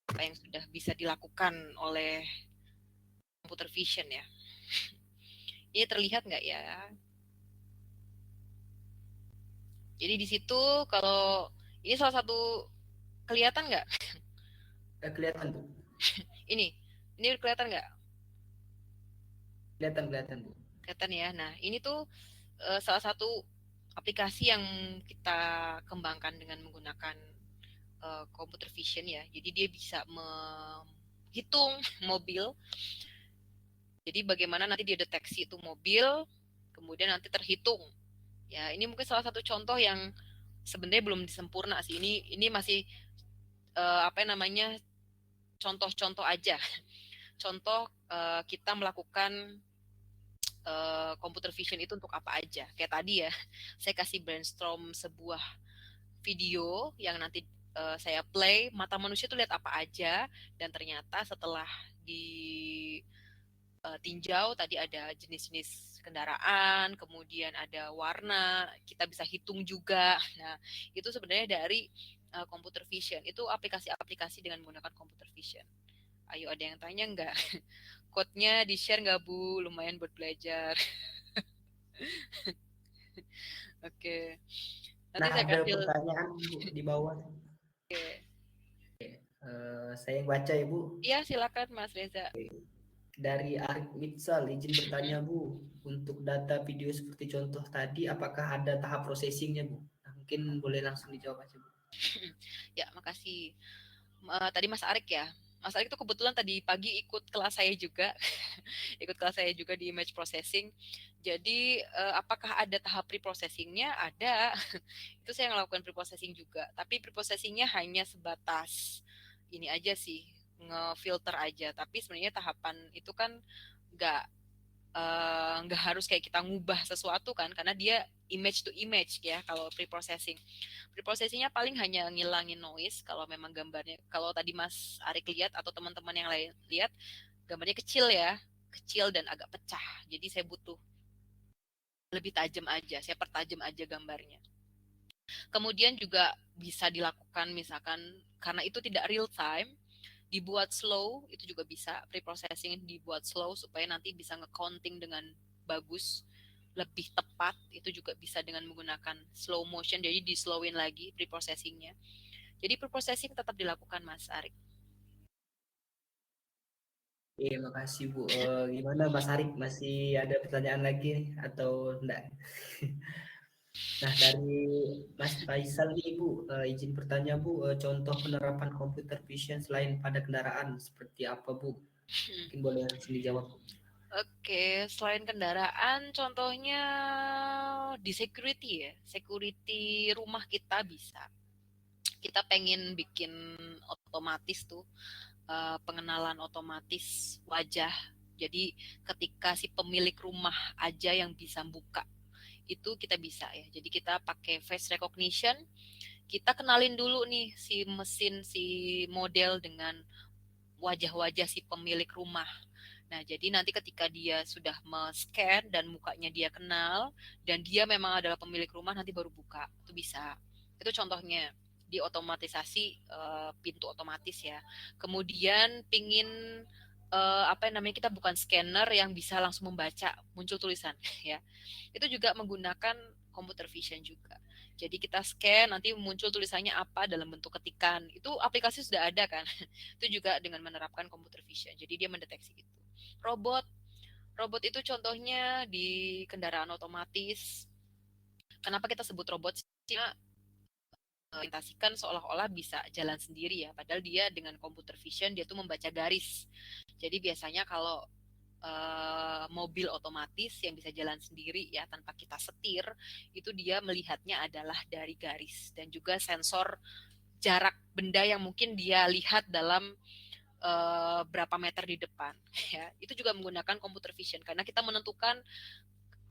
B: apa yang sudah bisa dilakukan oleh computer vision ya. Ini terlihat nggak ya? Jadi di situ kalau ini salah satu kelihatan nggak?
A: Kelihatan Bu.
B: Ini kelihatan nggak?
A: Kelihatan Bu.
B: Kelihatan ya. Nah ini tuh salah satu aplikasi yang kita kembangkan dengan menggunakan computer vision ya. Jadi dia bisa menghitung mobil. Jadi bagaimana nanti dia deteksi itu mobil, kemudian nanti terhitung. Ya, ini mungkin salah satu contoh yang sebenarnya belum disempurna sih. Ini masih contoh-contoh aja. Contoh kita melakukan computer vision itu untuk apa aja. Kayak tadi ya, saya kasih brainstorm sebuah video yang nanti saya play, mata manusia itu lihat apa aja, dan ternyata setelah tinjau tadi ada jenis-jenis kendaraan, kemudian ada warna, kita bisa hitung juga. Nah, itu sebenarnya dari computer vision. Itu aplikasi-aplikasi dengan menggunakan computer vision. Ayo, ada yang tanya nggak? Code-nya di-share nggak, Bu? Lumayan buat belajar. Oke. Nanti
A: Nah,
B: saya
A: ada
B: kasih.
A: pertanyaan Bu di bawah. Saya yang baca ya Bu.
B: Iya, silakan Mas Reza.
A: Dari Arif Mitsal, izin bertanya Bu, untuk data video seperti contoh tadi, apakah ada tahap processingnya Bu? Nah, mungkin boleh langsung dijawab aja Bu.
B: Ya, makasih. Tadi Mas Arik ya. Mas Arik itu kebetulan tadi pagi ikut kelas saya juga. Ikut kelas saya juga di image processing. Jadi apakah ada tahap pre-processingnya? Ada. Itu saya ngelakukan pre-processing juga. Tapi pre-processingnya hanya sebatas ini aja sih, ngefilter aja. Tapi sebenarnya tahapan itu kan nggak nggak harus kayak kita ngubah sesuatu kan, karena dia image to image ya. Kalau pre-processingnya paling hanya ngilangin noise. Kalau memang gambarnya, kalau tadi Mas Arik lihat atau teman-teman yang lain lihat, gambarnya kecil ya, kecil dan agak pecah. Jadi saya butuh lebih tajam aja, saya pertajam aja gambarnya. Kemudian juga bisa dilakukan misalkan karena itu tidak real time, dibuat slow, itu juga bisa. Pre-processing dibuat slow supaya nanti bisa nge-counting dengan bagus, lebih tepat. Itu juga bisa dengan menggunakan slow motion, jadi di-slowin lagi pre-processingnya. Jadi pre-processing tetap dilakukan, Mas Arik.
A: Makasih Bu. Gimana Mas Arik, masih ada pertanyaan lagi nih, atau enggak? Nah, dari Mas Faisal nih Bu, izin bertanya Bu, contoh penerapan computer vision selain pada kendaraan seperti apa Bu? Mungkin boleh langsung dijawab Bu.
B: Oke, selain kendaraan, contohnya di security ya, security rumah kita bisa. Kita pengen bikin otomatis tuh, pengenalan otomatis wajah. Jadi ketika si pemilik rumah aja yang bisa buka, itu kita bisa ya. Jadi kita pakai face recognition, kita kenalin dulu nih si mesin, si model dengan wajah-wajah si pemilik rumah. Nah, jadi nanti ketika dia sudah men-scan dan mukanya dia kenal dan dia memang adalah pemilik rumah, nanti baru buka. Itu bisa. Itu contohnya di otomatisasi pintu otomatis ya. Kemudian pingin apa namanya, kita bukan scanner yang bisa langsung membaca muncul tulisan ya. Itu juga menggunakan computer vision juga. Jadi kita scan, nanti muncul tulisannya apa dalam bentuk ketikan. Itu aplikasi sudah ada kan. Itu juga dengan menerapkan computer vision. Jadi dia mendeteksi itu. Robot itu contohnya di kendaraan otomatis. Kenapa kita sebut robot? Karena orientasikan seolah-olah bisa jalan sendiri ya, padahal dia dengan computer vision dia tuh membaca garis. Jadi biasanya kalau mobil otomatis yang bisa jalan sendiri ya tanpa kita setir, itu dia melihatnya adalah dari garis dan juga sensor jarak benda yang mungkin dia lihat dalam berapa meter di depan ya. Itu juga menggunakan computer vision karena kita menentukan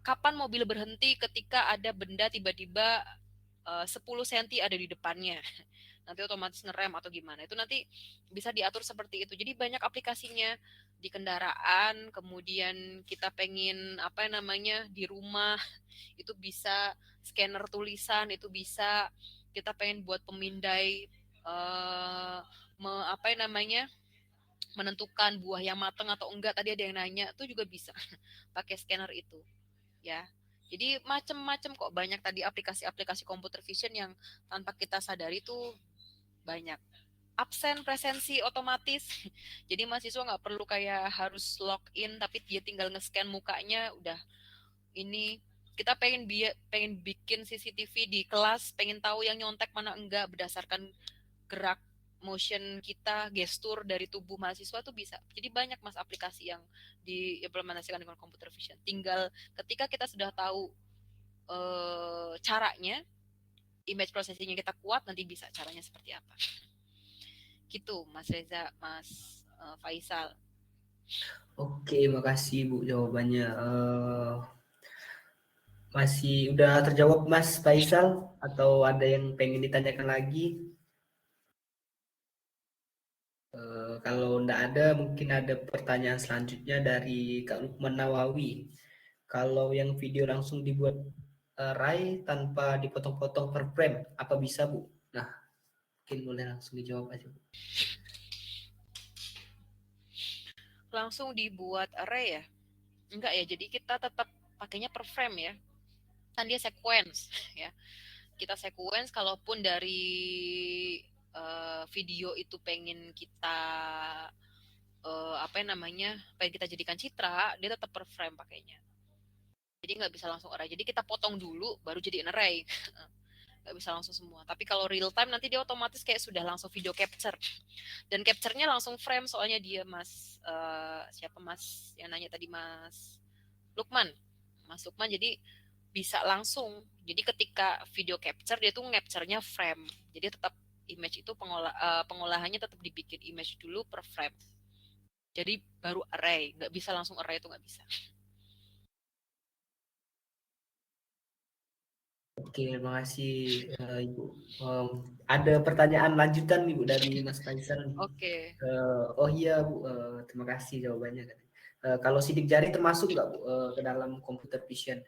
B: kapan mobil berhenti ketika ada benda tiba-tiba 10 cm ada di depannya. Nanti otomatis ngerem atau gimana. Itu nanti bisa diatur seperti itu. Jadi banyak aplikasinya di kendaraan, kemudian kita pengen apa namanya di rumah, itu bisa scanner tulisan, itu bisa kita pengen buat pemindai apa namanya menentukan buah yang matang atau enggak, tadi ada yang nanya, itu juga bisa pakai scanner itu ya. Jadi macam-macam kok, banyak tadi aplikasi-aplikasi computer vision yang tanpa kita sadari tuh banyak. Absen presensi otomatis. Jadi mahasiswa nggak perlu kayak harus login, tapi dia tinggal nge-scan mukanya udah ini. Kita pengen bikin CCTV di kelas, pengen tahu yang nyontek mana enggak berdasarkan gerak motion kita, gestur dari tubuh mahasiswa tuh bisa. Jadi banyak Mas aplikasi yang diimplementasikan dengan computer vision. Tinggal ketika kita sudah tahu caranya, image processing-nya kita kuat, nanti bisa caranya seperti apa. Gitu Mas Reza, Mas Faisal.
A: Oke, makasih Bu jawabannya. Masih udah terjawab Mas Faisal atau ada yang pengen ditanyakan lagi? Kalau enggak ada, mungkin ada pertanyaan selanjutnya dari Kak Lukman Nawawi. Kalau yang video langsung dibuat Rai tanpa dipotong-potong per frame, apa bisa Bu? Nah, Mungkin boleh langsung dijawab aja.
B: Langsung dibuat array ya? Enggak ya, jadi kita tetap pakainya per frame ya. Kan dia sequence ya. Kita sequence, kalaupun dari video itu pengen kita pengen kita jadikan citra, dia tetap per frame pakainya. Jadi nggak bisa langsung array. Jadi kita potong dulu baru jadiin array. Nggak bisa langsung semua. Tapi kalau real time nanti dia otomatis kayak sudah langsung video capture. Dan capture-nya langsung frame, soalnya dia siapa Mas yang nanya tadi, Mas Lukman. Mas Lukman, jadi bisa langsung. Jadi ketika video capture dia tuh capture-nya frame. Jadi tetap image itu pengolahannya tetap dibikin image dulu per frame. Jadi baru array, nggak bisa langsung array, itu nggak bisa.
A: Oke, terima kasih Ibu. Ada pertanyaan lanjutan nih Bu dari Mas Faisal nih.
B: Oke.
A: Oh iya Bu, terima kasih jawabannya. Kalau sidik jari termasuk nggak Bu ke dalam computer vision?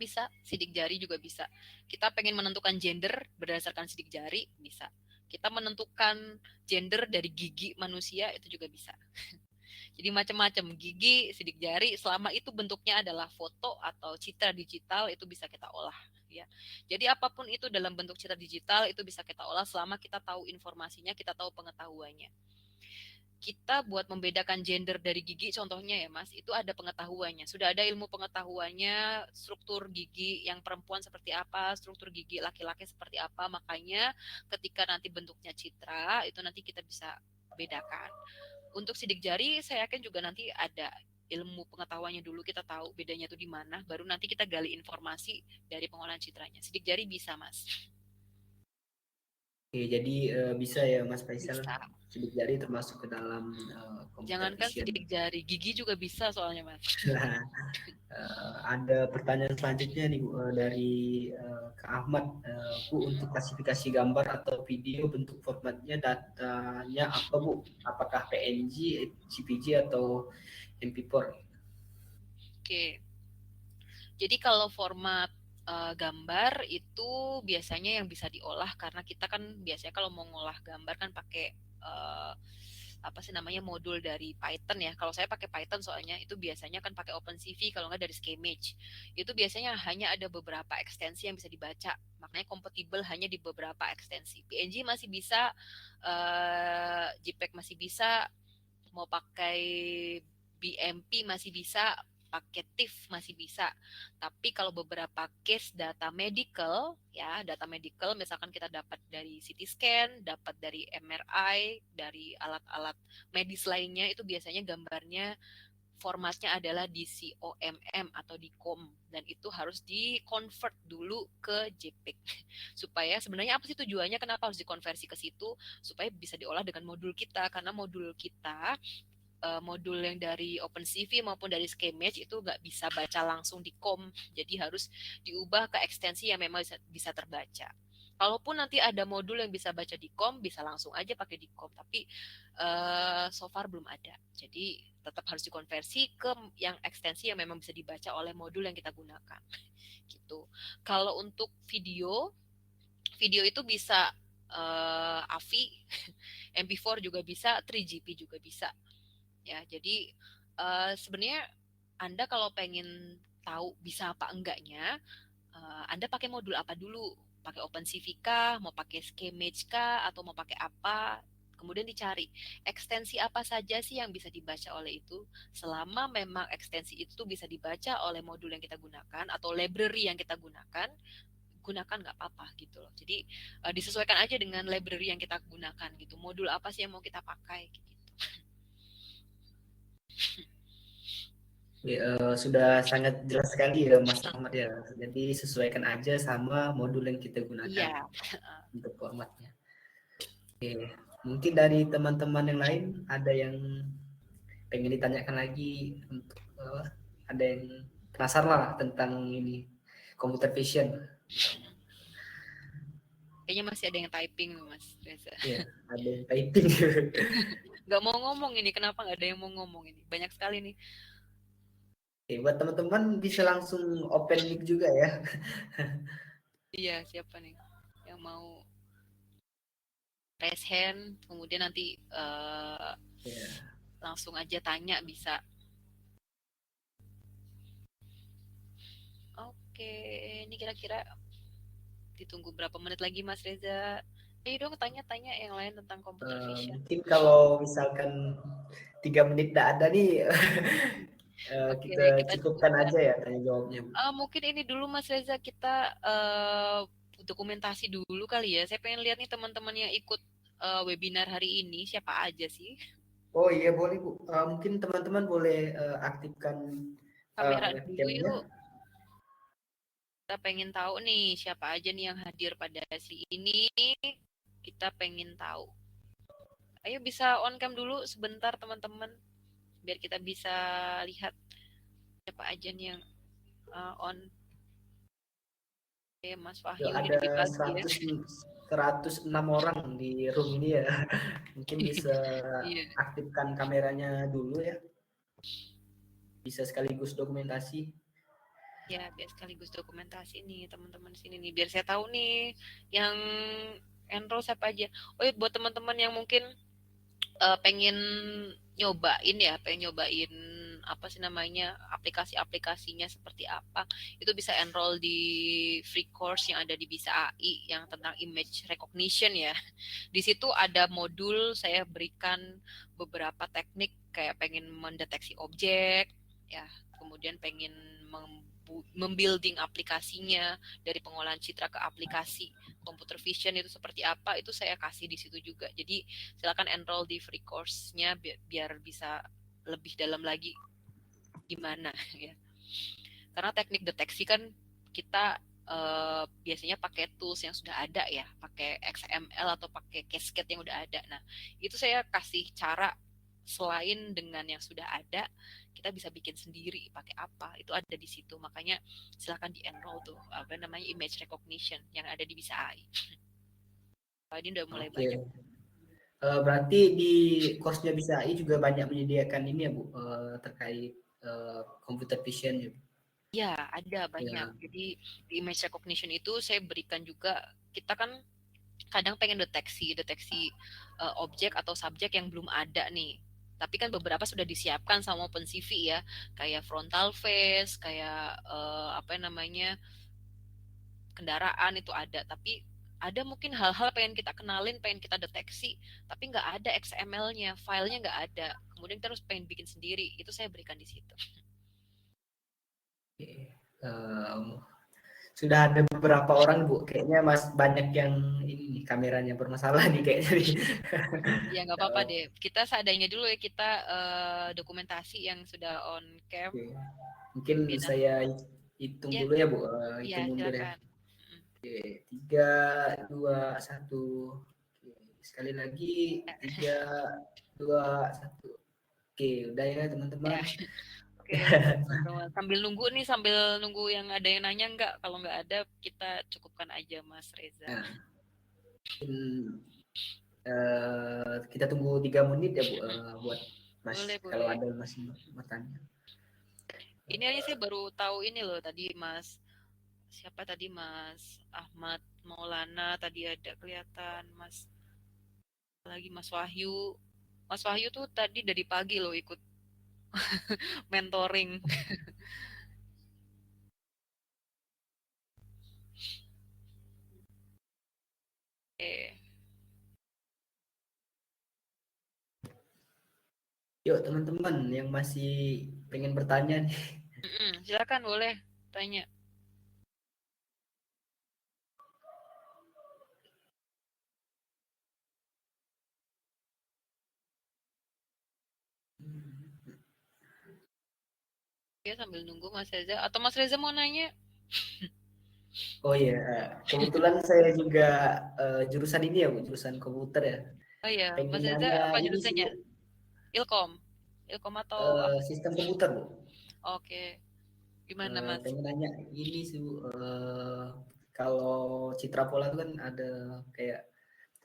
B: Bisa, sidik jari juga bisa. Kita pengen menentukan gender berdasarkan sidik jari, bisa. Kita menentukan gender dari gigi manusia, itu juga bisa. Jadi macam-macam, gigi, sidik jari, selama itu bentuknya adalah foto atau citra digital, itu bisa kita olah. Ya. Jadi apapun itu dalam bentuk citra digital, itu bisa kita olah selama kita tahu informasinya, kita tahu pengetahuannya. Kita buat membedakan gender dari gigi, contohnya ya Mas, itu ada pengetahuannya. Sudah ada ilmu pengetahuannya, struktur gigi yang perempuan seperti apa, struktur gigi laki-laki seperti apa. Makanya ketika nanti bentuknya citra, itu nanti kita bisa bedakan. Untuk sidik jari, saya yakin juga nanti ada ilmu pengetahuannya dulu, kita tahu bedanya itu di mana, baru nanti kita gali informasi dari pengolahan citranya. Sidik jari bisa, Mas.
A: Oke, jadi bisa ya Mas Faisal,
B: Bisa.
A: sidik jari termasuk ke dalam
B: Jangankan
A: vision.
B: sidik jari, gigi juga bisa soalnya Mas.
A: Ada pertanyaan selanjutnya nih Bu, dari Kak Ahmad. Bu, untuk klasifikasi gambar atau video bentuk formatnya datanya apa Bu? Apakah PNG, JPG atau MP4?
B: Oke. Jadi kalau format gambar itu biasanya yang bisa diolah, karena kita kan biasanya kalau mau ngolah gambar kan pakai modul dari Python ya. Kalau saya pakai Python soalnya itu biasanya kan pakai OpenCV, kalau nggak dari Skimage. Itu biasanya hanya ada beberapa ekstensi yang bisa dibaca. Makanya kompatibel hanya di beberapa ekstensi. PNG masih bisa, JPEG masih bisa, mau pakai BMP masih bisa, pakai TIFF masih bisa. Tapi kalau beberapa case data medical misalkan kita dapat dari CT scan, dapat dari MRI, dari alat-alat medis lainnya, itu biasanya gambarnya formatnya adalah di COMM atau di COM, dan itu harus di-convert dulu ke JPEG. Supaya sebenarnya apa sih tujuannya, kenapa harus dikonversi ke situ? Supaya bisa diolah dengan modul kita, karena modul kita modul yang dari OpenCV maupun dari Skimage itu nggak bisa baca langsung di COM, jadi harus diubah ke ekstensi yang memang bisa terbaca. Kalaupun nanti ada modul yang bisa baca di COM, bisa langsung aja pakai di COM, tapi so far belum ada. Jadi tetap harus dikonversi ke yang ekstensi yang memang bisa dibaca oleh modul yang kita gunakan. Gitu. Kalau untuk video itu bisa AVI, MP4 juga bisa, 3GP juga bisa. Ya, jadi sebenarnya Anda kalau pengen tahu bisa apa enggaknya, Anda pakai modul apa dulu? Pakai OpenCV kah, mau pakai Skimage kah, atau mau pakai apa? Kemudian dicari ekstensi apa saja sih yang bisa dibaca oleh itu. Selama memang ekstensi itu bisa dibaca oleh modul yang kita gunakan atau library yang kita gunakan nggak apa-apa gitu loh. Jadi disesuaikan aja dengan library yang kita gunakan gitu. Modul apa sih yang mau kita pakai gitu.
A: Sudah sangat jelas sekali ya Mas Ahmad ya. Jadi sesuaikan aja sama modul yang kita gunakan.
B: Iya.
A: Untuk formatnya. Oke, mungkin dari teman-teman yang lain ada yang pengen ditanyakan lagi, untuk ada yang penasaran lah tentang ini computer vision.
B: Kayaknya masih ada yang typing Mas Reza.
A: Iya, ada yang typing.
B: Nggak mau ngomong ini, kenapa nggak ada yang mau ngomong ini? Banyak sekali nih.
A: Oke, buat teman-teman bisa langsung open mic juga ya.
B: Iya, siapa nih yang mau raise hand, kemudian nanti langsung aja tanya bisa. Oke, ini kira-kira ditunggu berapa menit lagi Mas Reza? Ayo dong tanya-tanya yang lain tentang computer vision.
A: Mungkin kalau misalkan 3 menit tidak ada nih,
B: Oke,
A: kita
B: kita
A: cukupkan
B: cukupkan.
A: aja ya tanya jawabnya.
B: Mungkin ini dulu Mas Reza, kita dokumentasi dulu kali ya. Saya pengen lihat nih teman-teman yang ikut webinar hari ini siapa aja sih.
A: Oh iya boleh Bu. Mungkin teman-teman boleh aktifkan
B: Kamera dulu
A: webcamnya.
B: yuk. Kita pengen tahu nih siapa aja nih yang hadir pada sesi ini. Kita pengen tahu. Ayo bisa on cam dulu sebentar teman-teman, biar kita bisa lihat siapa aja nih yang on. Oke, Mas Wahyu
A: Ada
B: dari pagi ya.
A: 106 orang di room ini ya. Mungkin bisa
B: Iya.
A: aktifkan kameranya dulu ya. Bisa sekaligus dokumentasi.
B: Ya, biar sekaligus dokumentasi nih teman-teman sini nih, biar saya tahu nih yang enroll siapa aja. Oh iya, buat teman-teman yang mungkin pengen nyobain apa sih namanya, aplikasi-aplikasinya seperti apa, itu bisa enroll di free course yang ada di Bisa AI yang tentang image recognition ya. Di situ ada modul saya berikan beberapa teknik, kayak pengen mendeteksi objek ya, kemudian pengen membuilding aplikasinya dari pengolahan citra ke aplikasi computer vision itu seperti apa, itu saya kasih di situ juga. Jadi silakan enroll di free course-nya biar bisa lebih dalam lagi gimana ya. Karena teknik deteksi kan kita biasanya pakai tools yang sudah ada ya, pakai XML atau pakai Cascade yang udah ada. Nah, itu saya kasih cara selain dengan yang sudah ada, kita bisa bikin sendiri pakai apa, itu ada di situ. Makanya silakan di enroll tuh, apa namanya, image recognition yang ada di Bisa AI. Ini udah mulai banyak.
A: Berarti di course-nya Bisa AI juga banyak menyediakan ini ya Bu, terkait computer vision ya.
B: Ya, ada banyak.
A: Ya.
B: Jadi di image recognition itu saya berikan juga, kita kan kadang pengen deteksi objek atau subjek yang belum ada nih. Tapi kan beberapa sudah disiapkan sama OpenCV ya, kayak frontal face, kayak apa namanya, kendaraan itu ada. Tapi ada mungkin hal-hal pengen kita kenalin, pengen kita deteksi, tapi nggak ada XML-nya, filenya nggak ada. Kemudian terus pengen bikin sendiri, itu saya berikan di situ.
A: Sudah ada beberapa orang Bu, kayaknya banyak yang ini kameranya bermasalah nih kayaknya.
B: Ya nggak apa-apa deh, kita seadanya dulu ya, kita dokumentasi yang sudah on cam.
A: Oke. Mungkin saya hitung dulu ya Bu, hitung mundur ya. Oke, 3, 2, 1. Oke, sekali lagi 3, 2, 1. Oke, udah ya teman-teman.
B: Oke, sambil nunggu yang ada yang nanya nggak? Kalau nggak ada, kita cukupkan aja Mas Reza.
A: Nah, kita tunggu 3 menit ya Bu, buat Mas kalau ada masih bertanya.
B: Ini aja saya baru tahu ini loh tadi Mas. Siapa tadi, Mas Ahmad Maulana tadi ada kelihatan, Mas lagi Mas Wahyu. Mas Wahyu tuh tadi dari pagi loh ikut mentoring.
A: Yuk teman-teman yang masih pengen bertanya nih.
B: Silakan boleh tanya. Ya sambil nunggu Mas Reza, atau Mas Reza mau nanya?
A: Oh iya, kebetulan saya juga jurusan ini ya Bu, jurusan komputer ya.
B: Oh iya,
A: pengen
B: Mas Reza
A: nanya
B: apa
A: ini
B: jurusannya?
A: sih,
B: Ilkom atau
A: sistem komputer Bu.
B: Oke. Gimana Mas?
A: Pengen nanya ini sih Bu, kalau Citra Pola itu kan ada kayak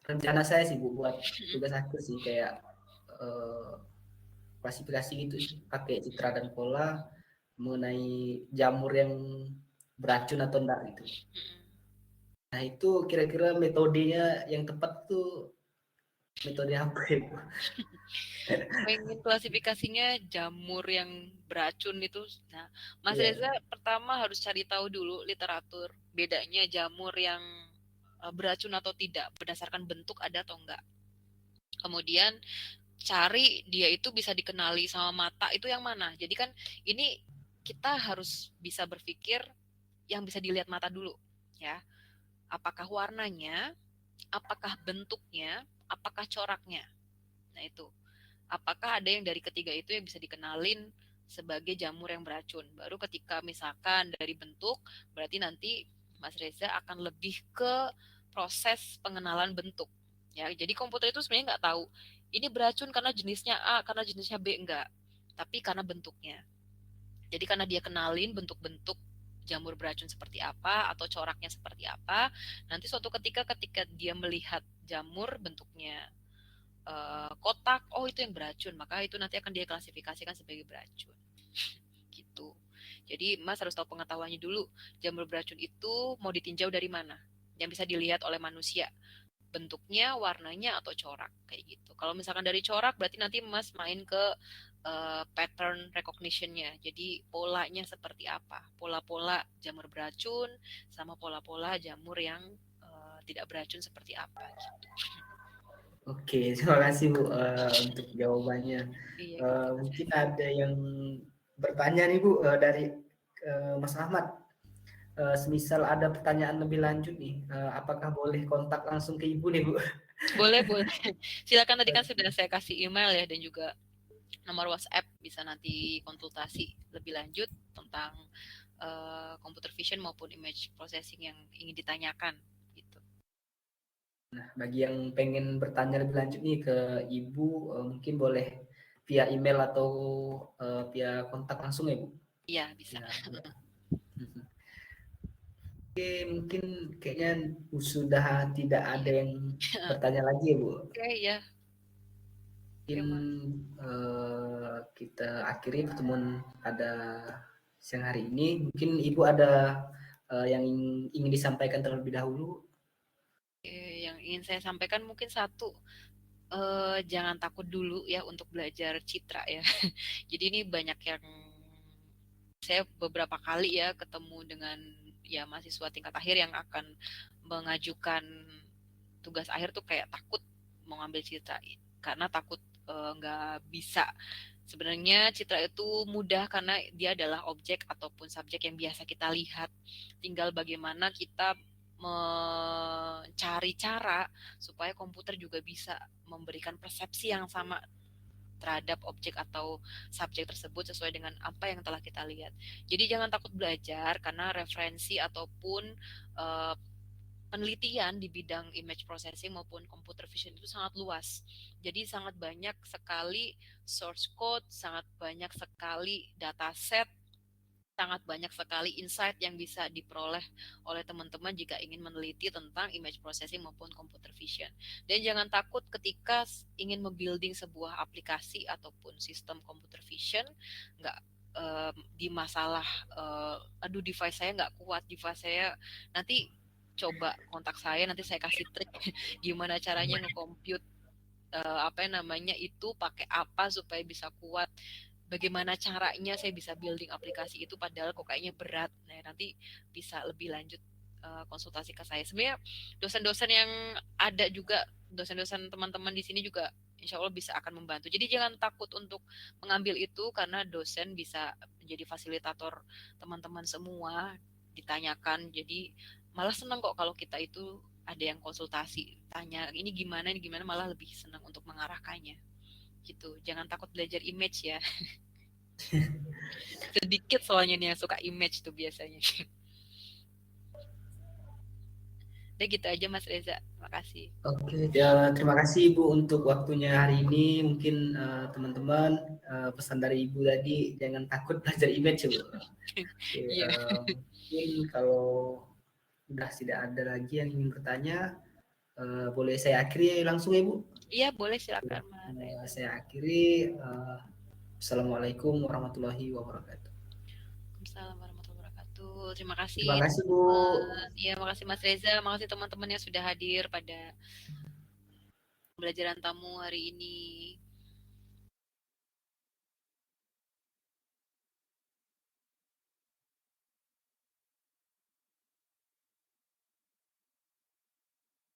A: rencana saya sih Bu buat tugas akhir sih, kayak klasifikasi gitu sih, pakai Citra dan Pola mengenai jamur yang beracun atau enggak gitu. Nah itu kira-kira metodenya yang tepat tuh Metode apa Ibu?
B: Pengen klasifikasinya jamur yang beracun itu. Nah, Mas
A: Iya.
B: Reza pertama harus cari tahu dulu literatur bedanya jamur yang beracun atau tidak berdasarkan bentuk ada atau enggak. Kemudian cari dia itu bisa dikenali sama mata itu yang mana. Jadi kan ini kita harus bisa berpikir yang bisa dilihat mata dulu, ya. Apakah warnanya, apakah bentuknya, apakah coraknya. Nah, itu. Apakah ada yang dari ketiga itu yang bisa dikenalin sebagai jamur yang beracun. Baru ketika misalkan dari bentuk, berarti nanti Mas Reza akan lebih ke proses pengenalan bentuk. Ya, jadi komputer itu sebenarnya nggak tahu ini beracun karena jenisnya A, karena jenisnya B, enggak. Tapi karena bentuknya. Jadi karena dia kenalin bentuk-bentuk jamur beracun seperti apa atau coraknya seperti apa, nanti suatu ketika dia melihat jamur bentuknya kotak, oh itu yang beracun, maka itu nanti akan dia klasifikasikan sebagai beracun. Gitu. Jadi Mas harus tahu pengetahuannya dulu. Jamur beracun itu mau ditinjau dari mana? Yang bisa dilihat oleh manusia. Bentuknya, warnanya, atau corak. Kayak gitu. Kalau misalkan dari corak, berarti nanti Mas main ke pattern recognition-nya. Jadi polanya seperti apa? Pola-pola jamur beracun sama pola-pola jamur yang tidak beracun seperti apa. Gitu.
A: Oke, terima kasih Bu untuk jawabannya.
B: Iya gitu.
A: Mungkin ada yang bertanya nih Bu dari Mas Ahmad. Semisal ada pertanyaan lebih lanjut nih, apakah boleh kontak langsung ke Ibu nih Bu?
B: Boleh, boleh. Silakan, tadi kan sudah saya kasih email ya dan juga nomor WhatsApp, bisa nanti konsultasi lebih lanjut tentang computer vision maupun image processing yang ingin ditanyakan gitu.
A: Nah, bagi yang pengen bertanya lebih lanjut nih ke Ibu, mungkin boleh via email atau via kontak langsung ya Bu?
B: Iya, bisa.
A: Ya, ya. Oke, mungkin kayaknya sudah tidak ada yang bertanya lagi ya Bu.
B: Oke, ya.
A: Mungkin kita akhiri pertemuan pada siang hari ini. Mungkin Ibu ada yang ingin disampaikan terlebih dahulu.
B: Yang ingin saya sampaikan mungkin satu, jangan takut dulu ya untuk belajar citra ya. Jadi ini banyak yang saya beberapa kali ya ketemu dengan ya mahasiswa tingkat akhir yang akan mengajukan tugas akhir tuh kayak takut mau ngambil citra karena takut nggak bisa. Sebenarnya citra itu mudah karena dia adalah objek ataupun subjek yang biasa kita lihat. Tinggal bagaimana kita mencari cara supaya komputer juga bisa memberikan persepsi yang sama terhadap objek atau subjek tersebut sesuai dengan apa yang telah kita lihat. Jadi jangan takut belajar karena referensi ataupun uh, penelitian di bidang image processing maupun computer vision itu sangat luas. Jadi sangat banyak sekali source code, sangat banyak sekali dataset, sangat banyak sekali insight yang bisa diperoleh oleh teman-teman jika ingin meneliti tentang image processing maupun computer vision. Dan jangan takut ketika ingin membuilding sebuah aplikasi ataupun sistem computer vision, nggak di masalah aduh device saya nggak kuat, device saya, nanti coba kontak saya, nanti saya kasih trik gimana caranya nge-compute apa namanya itu pakai apa supaya bisa kuat, bagaimana caranya saya bisa building aplikasi itu padahal kok kayaknya berat. Nah, nanti bisa lebih lanjut konsultasi ke saya. Sebenarnya dosen-dosen yang ada juga, dosen-dosen teman-teman di sini juga insya Allah bisa akan membantu. Jadi jangan takut untuk mengambil itu karena dosen bisa menjadi fasilitator teman-teman semua, ditanyakan. Jadi malah senang kok kalau kita itu ada yang konsultasi, tanya ini gimana, malah lebih senang untuk mengarahkannya. Gitu. Jangan takut belajar image ya. Sedikit soalnya nih yang suka image tuh biasanya. Udah gitu aja Mas Reza. Makasih.
A: Oke, ya, terima kasih Ibu untuk waktunya hari ini. Mungkin teman-teman pesan dari Ibu tadi jangan takut belajar image Bu. Oke,
B: Iya.
A: mungkin kalau udah tidak ada lagi yang ingin bertanya, boleh saya akhiri langsung ya Bu?
B: Iya boleh, silakan Mas Reza.
A: Saya akhiri. Assalamualaikum warahmatullahi wabarakatuh.
B: Assalamualaikum warahmatullahi wabarakatuh. Terima kasih
A: Terima kasih Bu.
B: teman-teman. Iya, makasih Mas Reza, makasih teman-teman yang sudah hadir pada pembelajaran tamu hari ini.